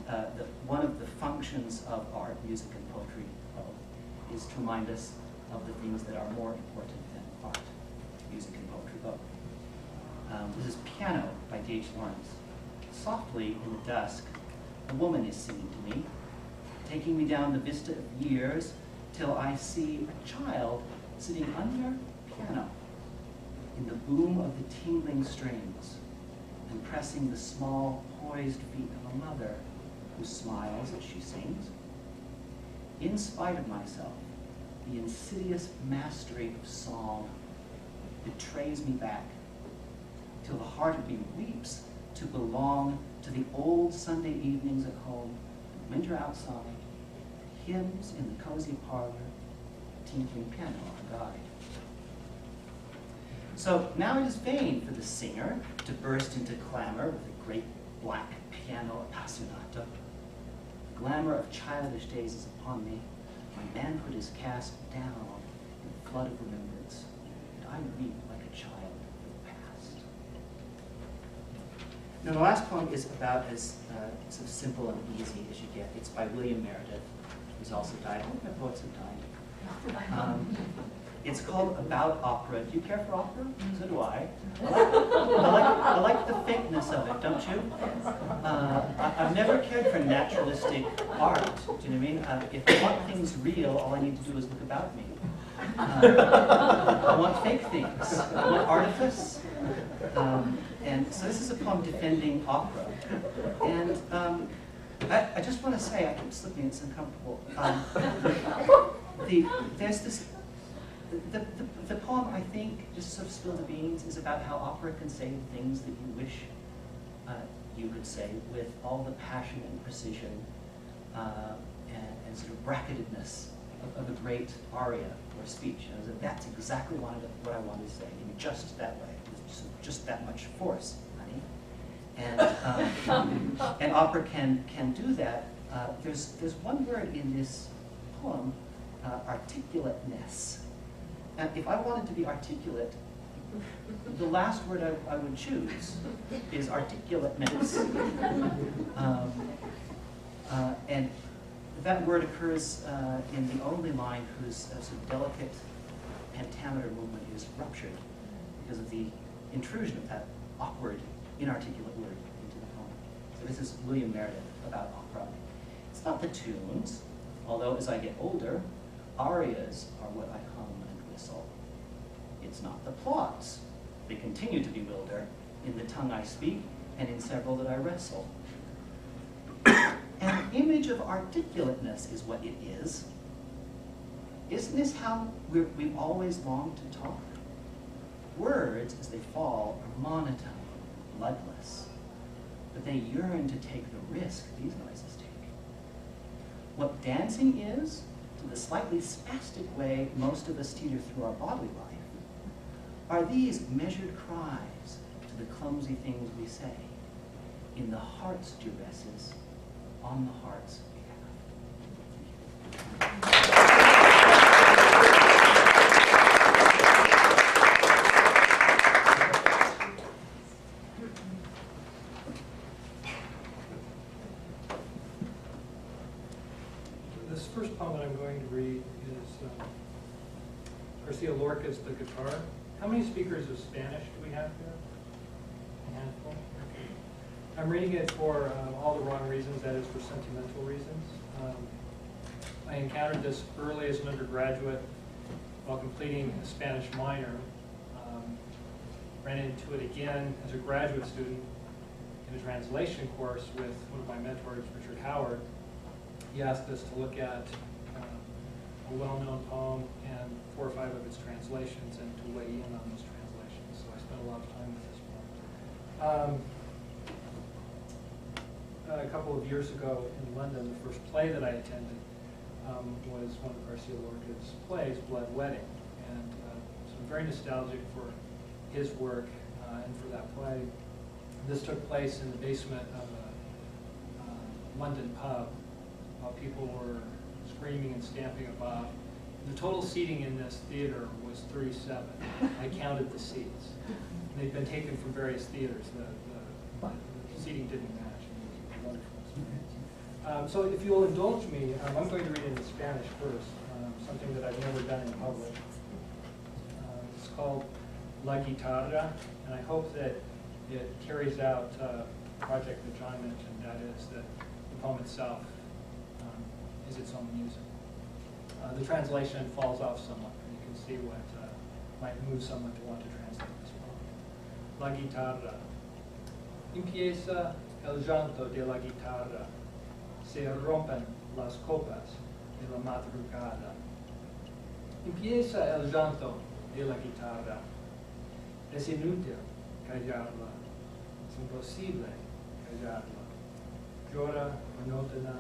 one of the functions of art, music and poetry both, is to remind us of the things that are more important than art, music and poetry both. This is Piano by D.H. Lawrence. Softly in the dusk, a woman is singing to me, taking me down the vista of years till I see a child sitting under a piano in the boom of the tingling strings and pressing the small, poised feet of a mother who smiles as she sings. In spite of myself, the insidious mastery of song betrays me back till the heart of me weeps to belong to the old Sunday evenings at home, winter outside, hymns in the cozy parlor, tinkling piano on guide. So now it is vain for the singer to burst into clamor with a great black piano appassionato. The glamour of childish days is upon me. My manhood is cast down in a flood of remembrance, and I weep like a child for the past. Now the last poem is about as sort of simple and easy as you get. It's by William Meredith, who's also died. All of my poets have died. It's called About Opera. Do you care for opera? So do I. I like the fakeness of it, don't you? I've never cared for naturalistic art. Do you know what I mean? If I want things real, all I need to do is look about me. I want fake things. I want artifice. And so this is a poem defending opera. And I just want to say, I keep slipping, it's uncomfortable. There's this. The poem, I think, just sort of spill the beans, is about how opera can say things that you wish you could say with all the passion and precision and sort of bracketedness of a great aria or speech. And that's exactly what I wanted to say, in just that way, with just that much force, honey. And and opera can do that. There's one word in this poem, articulateness. And if I wanted to be articulate, the last word I would choose is articulateness. And that word occurs in the only line whose sort of delicate pentameter movement is ruptured because of the intrusion of that awkward, inarticulate word into the poem. So this is William Meredith about opera. It's not the tunes, although as I get older, arias are what I hum and whistle. It's not the plots. They continue to bewilder in the tongue I speak and in several that I wrestle. An image of articulateness is what it is. Isn't this how we've always longed to talk? Words, as they fall, are monotone, bloodless. But they yearn to take the risk these noises take. What dancing is, to the slightly spastic way most of us teeter through our bodily life, are these measured cries to the clumsy things we say, in the heart's duresses, on the heart's behalf. This first poem that I'm going to read is Garcia Lorca's The Guitar. How many speakers of Spanish do we have here? A handful. I'm reading it for all the wrong reasons, that is for sentimental reasons. I encountered this early as an undergraduate while completing a Spanish minor. Ran into it again as a graduate student in a translation course with one of my mentors, Richard Howard. He asked us to look at a well-known poem and 4 or 5 of its translations and to weigh in on those translations. So I spent a lot of time with this poem. A couple of years ago in London, the first play that I attended was one of Garcia Lorca's plays, Blood Wedding. And so I'm very nostalgic for his work and for that play. This took place in the basement of a London pub while people were screaming and stamping about. The total seating in this theater was 37. I counted the seats. They'd been taken from various theaters. The So if you'll indulge me, I'm going to read it in Spanish first, something that I've never done in public. It's called La Guitarra, and I hope that it carries out a project that John mentioned, that is that the poem itself is its own music. The translation falls off somewhat, and you can see what might move someone to want to translate this poem. La Guitarra. Empieza el llanto de la guitarra. Se rompen las copas de la madrugada. Empieza el llanto de la guitarra. Es inútil callarla. Es imposible callarla. Llora monótona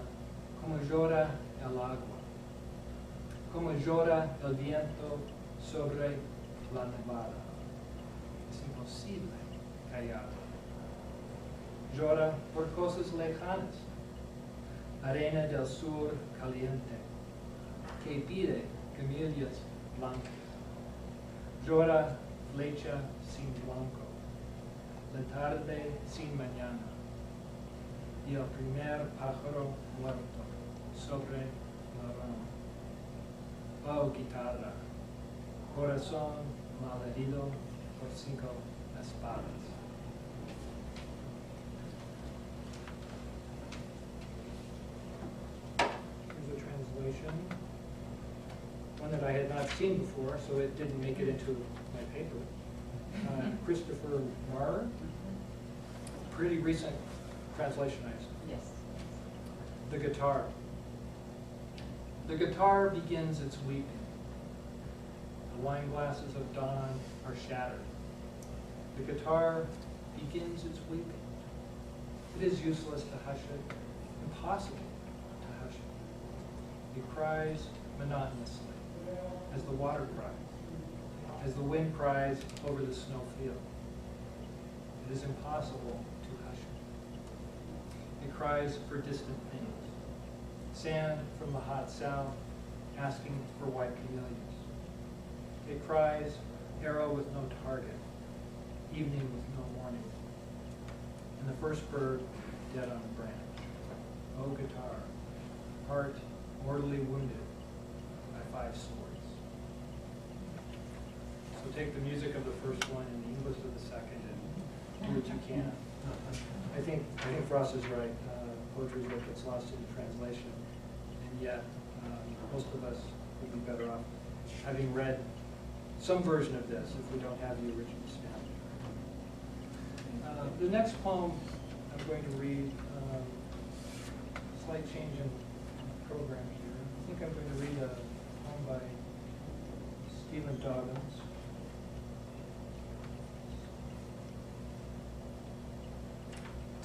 como llora el agua. Como llora el viento sobre la nevada. Es imposible callarla. Llora por cosas lejanas. Arena del sur caliente, que pide camellias blancas. Llora flecha sin blanco, la tarde sin mañana, y el primer pájaro muerto sobre la rama. Oh, guitarra, corazón malherido por 5 espadas. Here's a translation, one that I had not seen before, so it didn't make it into my paper. Christopher Marr, pretty recent translation, I assume. Yes. The guitar. The guitar begins its weeping. The wine glasses of dawn are shattered. The guitar begins its weeping. It is useless to hush it, impossible to hush it. It cries monotonously, as the water cries, as the wind cries over the snow field. It is impossible to hush it. It cries for distant things. Sand from the hot south, asking for white camellias. It cries, arrow with no target, evening with no morning, and the first bird dead on a branch. O guitar, heart mortally wounded by 5 swords. So take the music of the first one and the English of the second and do what you can. I think Frost is right. Poetry is what gets lost in the translation, and yet most of us would be better off having read some version of this if we don't have the original Spanish. The next poem I'm going to read, slight change in program here. I think I'm going to read a poem by Stephen Dobbins.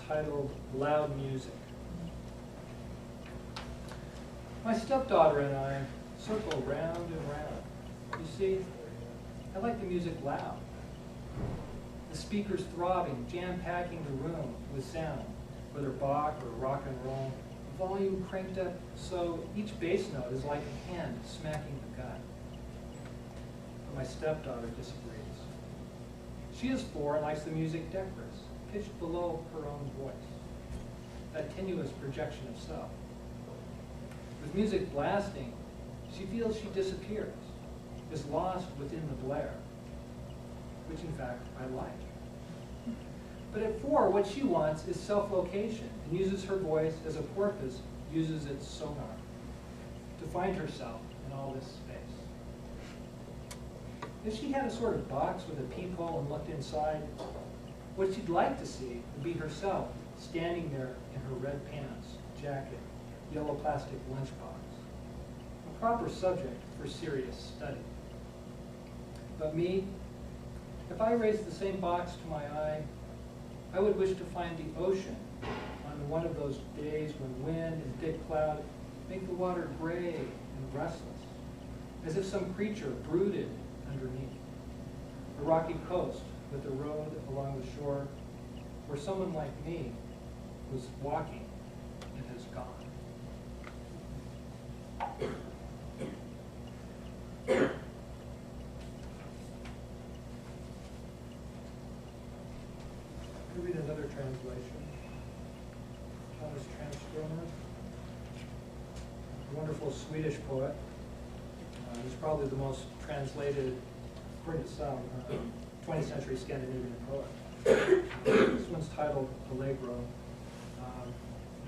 Titled Loud Music. My stepdaughter and I circle round and round. You see, I like the music loud. The speakers throbbing, jam-packing the room with sound, whether Bach or rock and roll. The volume cranked up so each bass note is like a hand smacking the gut. But my stepdaughter disagrees. She is 4 and likes the music decorous, pitched below her own voice, that tenuous projection of self. With music blasting, she feels she disappears, is lost within the blare, which in fact I like. But at 4, what she wants is self-location and uses her voice as a porpoise uses its sonar to find herself in all this space. If she had a sort of box with a peephole and looked inside, what she'd like to see would be herself standing there in her red pants, jacket, yellow plastic lunchbox, a proper subject for serious study. But me, if I raised the same box to my eye, I would wish to find the ocean on one of those days when wind and thick cloud make the water gray and restless, as if some creature brooded underneath. A rocky coast with a road along the shore where someone like me was walking and has gone. I'll read another translation. Thomas Transformer. a wonderful Swedish poet. He's probably the most translated, according to some, 20th century Scandinavian poet. This one's titled Allegro.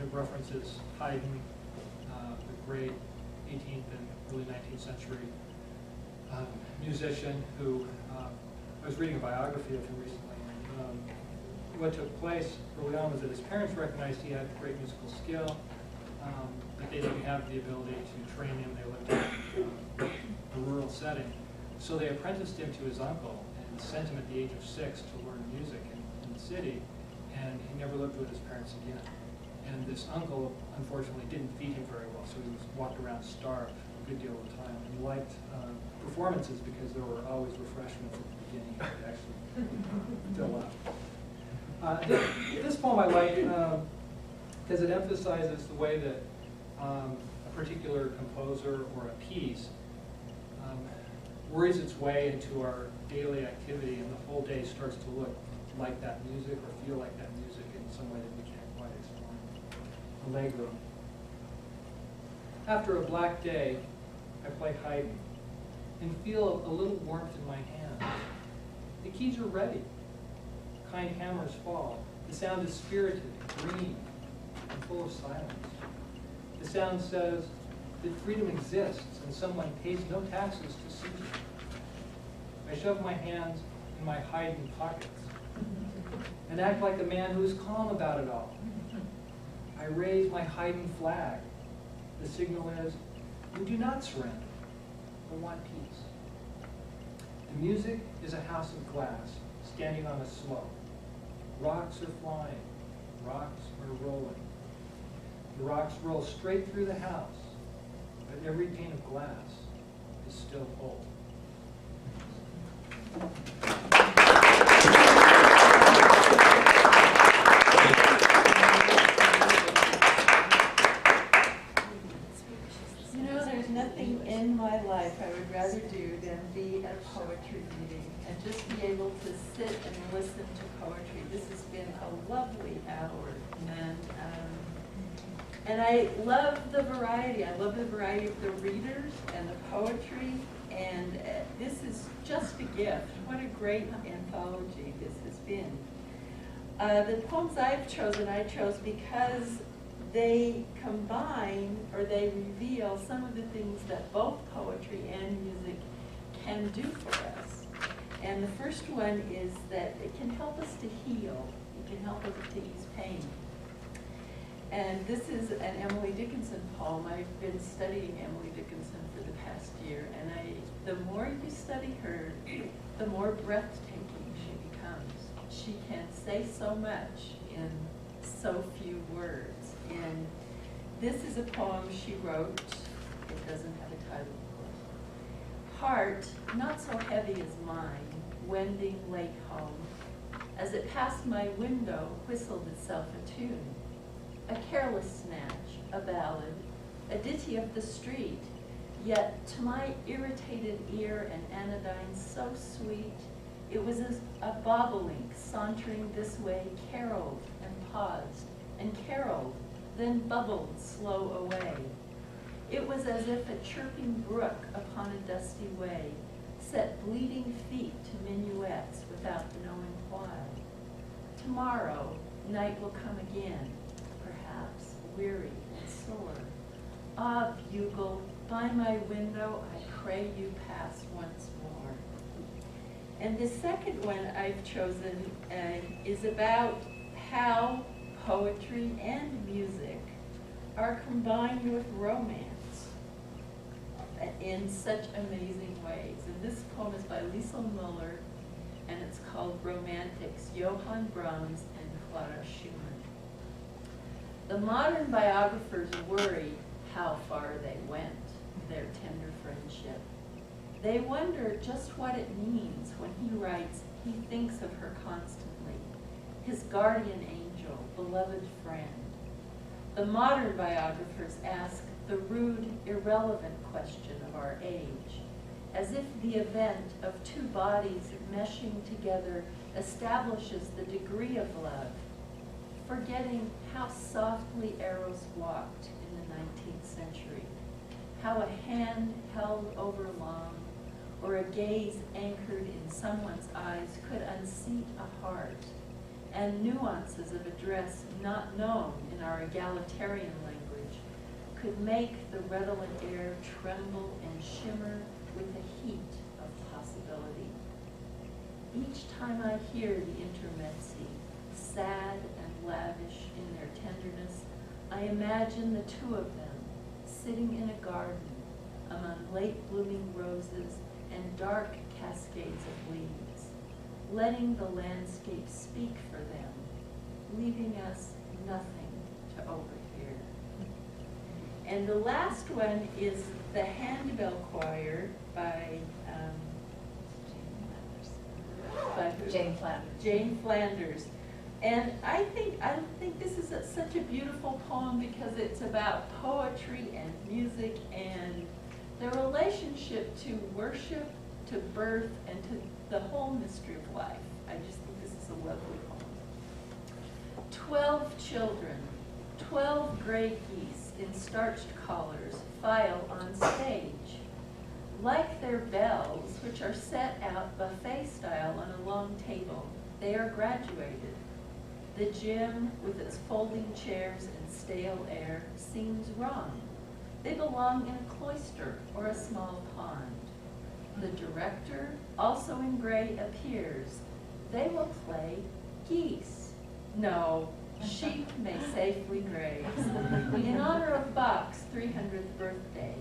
It references Haydn, the great 18th and early 19th century musician who, I was reading a biography of him recently. What took place early on was that his parents recognized he had great musical skill, but they didn't have the ability to train him. They lived in a rural setting. So they apprenticed him to his uncle and sent him at the age of 6 to learn music in the city, and he never lived with his parents again. And this uncle, unfortunately, didn't feed him very well, so he was walked around starved a good deal of the time. And he liked performances because there were always refreshments at the beginning to actually fill up. This poem I like because it emphasizes the way that a particular composer or a piece worries its way into our daily activity, and the whole day starts to look like that music or feel like that music in some way that we can't quite explain. Allegro. After a black day, I play Haydn and feel a little warmth in my hands. The keys are ready. Kind hammers fall. The sound is spirited, green, and full of silence. The sound says that freedom exists and someone pays no taxes to seize it. I shove my hands in my Haydn pockets and act like a man who is calm about it all. I raise my Haydn flag. The signal is, we do not surrender, but want peace. The music is a house of glass standing on a slope. Rocks are flying, rocks are rolling. The rocks roll straight through the house, but every pane of glass is still whole. You know, there's nothing in my life I would rather do than be at a poetry meeting and just be able to sit and listen to poetry. This has been a lovely hour, and I love the variety. I love the variety of the readers and the poetry, and this is just a gift. What a great anthology this has been. The poems I've chosen, I chose because they combine, or they reveal some of the things that both poetry and music can do for us. And the first one is that it can help us to heal. It can help us to ease pain. And this is an Emily Dickinson poem. I've been studying Emily Dickinson for the past year, and the more you study her, the more breathtaking she becomes. She can say so much in so few words. And this is a poem she wrote. It doesn't have a title, of course. Heart, not so heavy as mine, wending late home, as it passed my window, whistled itself a tune. A careless snatch, a ballad, a ditty of the street, yet to my irritated ear an anodyne so sweet, it was as a bobolink sauntering this way caroled and paused, and caroled, then bubbled slow away. It was as if a chirping brook upon a dusty way set bleeding feet to minuets without knowing why. Tomorrow, night will come again, perhaps weary and sore. Ah, bugle, by my window I pray you pass once more. And the second one I've chosen is about how poetry and music are combined with romance in such amazing ways. And this poem is by Liesl Müller, and it's called Romantics, Johann Brahms and Clara Schumann. The modern biographers worry how far they went, their tender friendship. They wonder just what it means when he writes, he thinks of her constantly, his guardian angel, beloved friend. The modern biographers ask the rude, irrelevant question of our age, as if the event of two bodies meshing together establishes the degree of love, forgetting how softly Eros walked in the 19th century, how a hand held over long, or a gaze anchored in someone's eyes could unseat a heart, and nuances of address not known in our egalitarian language could make the redolent air tremble and shimmer with the heat of possibility. Each time I hear the intermezzi, sad and lavish in their tenderness, I imagine the two of them sitting in a garden among late blooming roses and dark cascades of leaves, letting the landscape speak for them, leaving us nothing to overhear. And the last one is the Handbell Choir by Jane Flanders. And I think this is such a beautiful poem because it's about poetry and music and the relationship to worship, to birth, and to the whole mystery of life. I just think this is a lovely poem. 12 children, 12 gray geese in starched collars file on stage. Like their bells, which are set out buffet style on a long table, they are graduated. The gym, with its folding chairs and stale air, seems wrong. They belong in a cloister or a small pond. The director, also in gray, appears. They will play geese. No, sheep may safely graze. In honor of Bach's 300th birthday,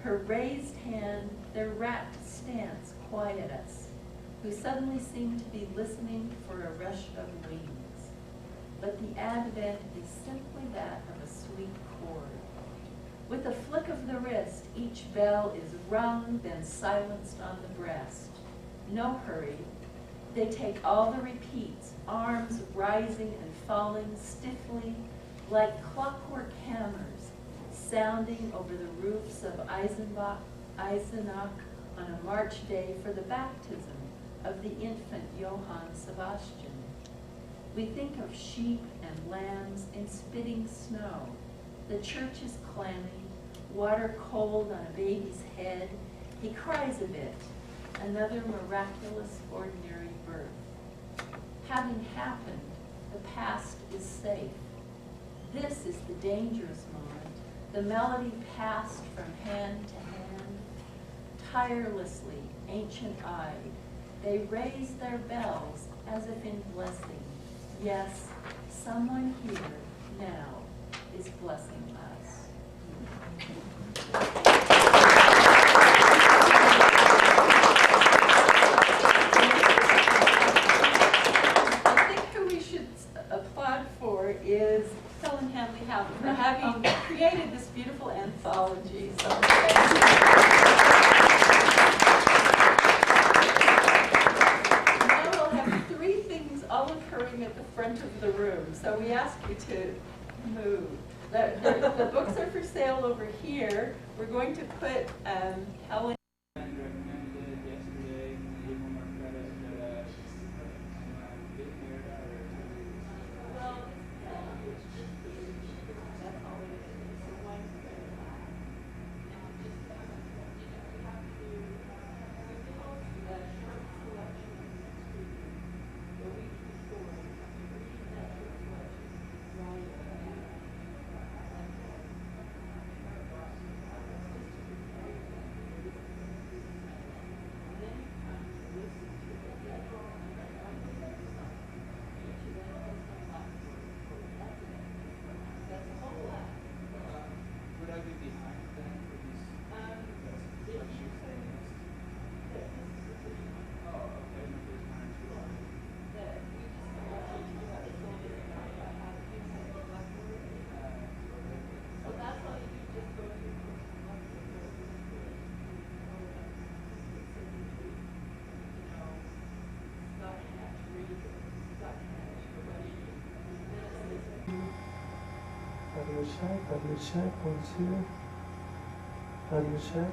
her raised hand, their rapt stance quiet us, who suddenly seem to be listening for a rush of wings. But the advent is simply that of a sweet chord. With a flick of the wrist, each bell is rung, then silenced on the breast. No hurry. They take all the repeats, arms rising and falling stiffly like clockwork hammers, sounding over the roofs of Eisenach on a March day for the baptism of the infant Johann Sebastian. We think of sheep and lambs in spitting snow. The church is clammy, water cold on a baby's head. He cries a bit, another miraculous ordinary birth. Having happened, the past is safe. This is the dangerous moment. The melody passed from hand to hand, tirelessly, ancient-eyed. They raise their bells as if in blessing. Yes, someone here now is blessing us. I think who we should applaud for is Helen Handley Houghton for having created this beautiful anthology. So thank you. Now we'll have three things all occurring at the front of the room. So we ask you to move. The books are for sale over here. We're going to put Helen. Audio check, 1, 2. Audio check.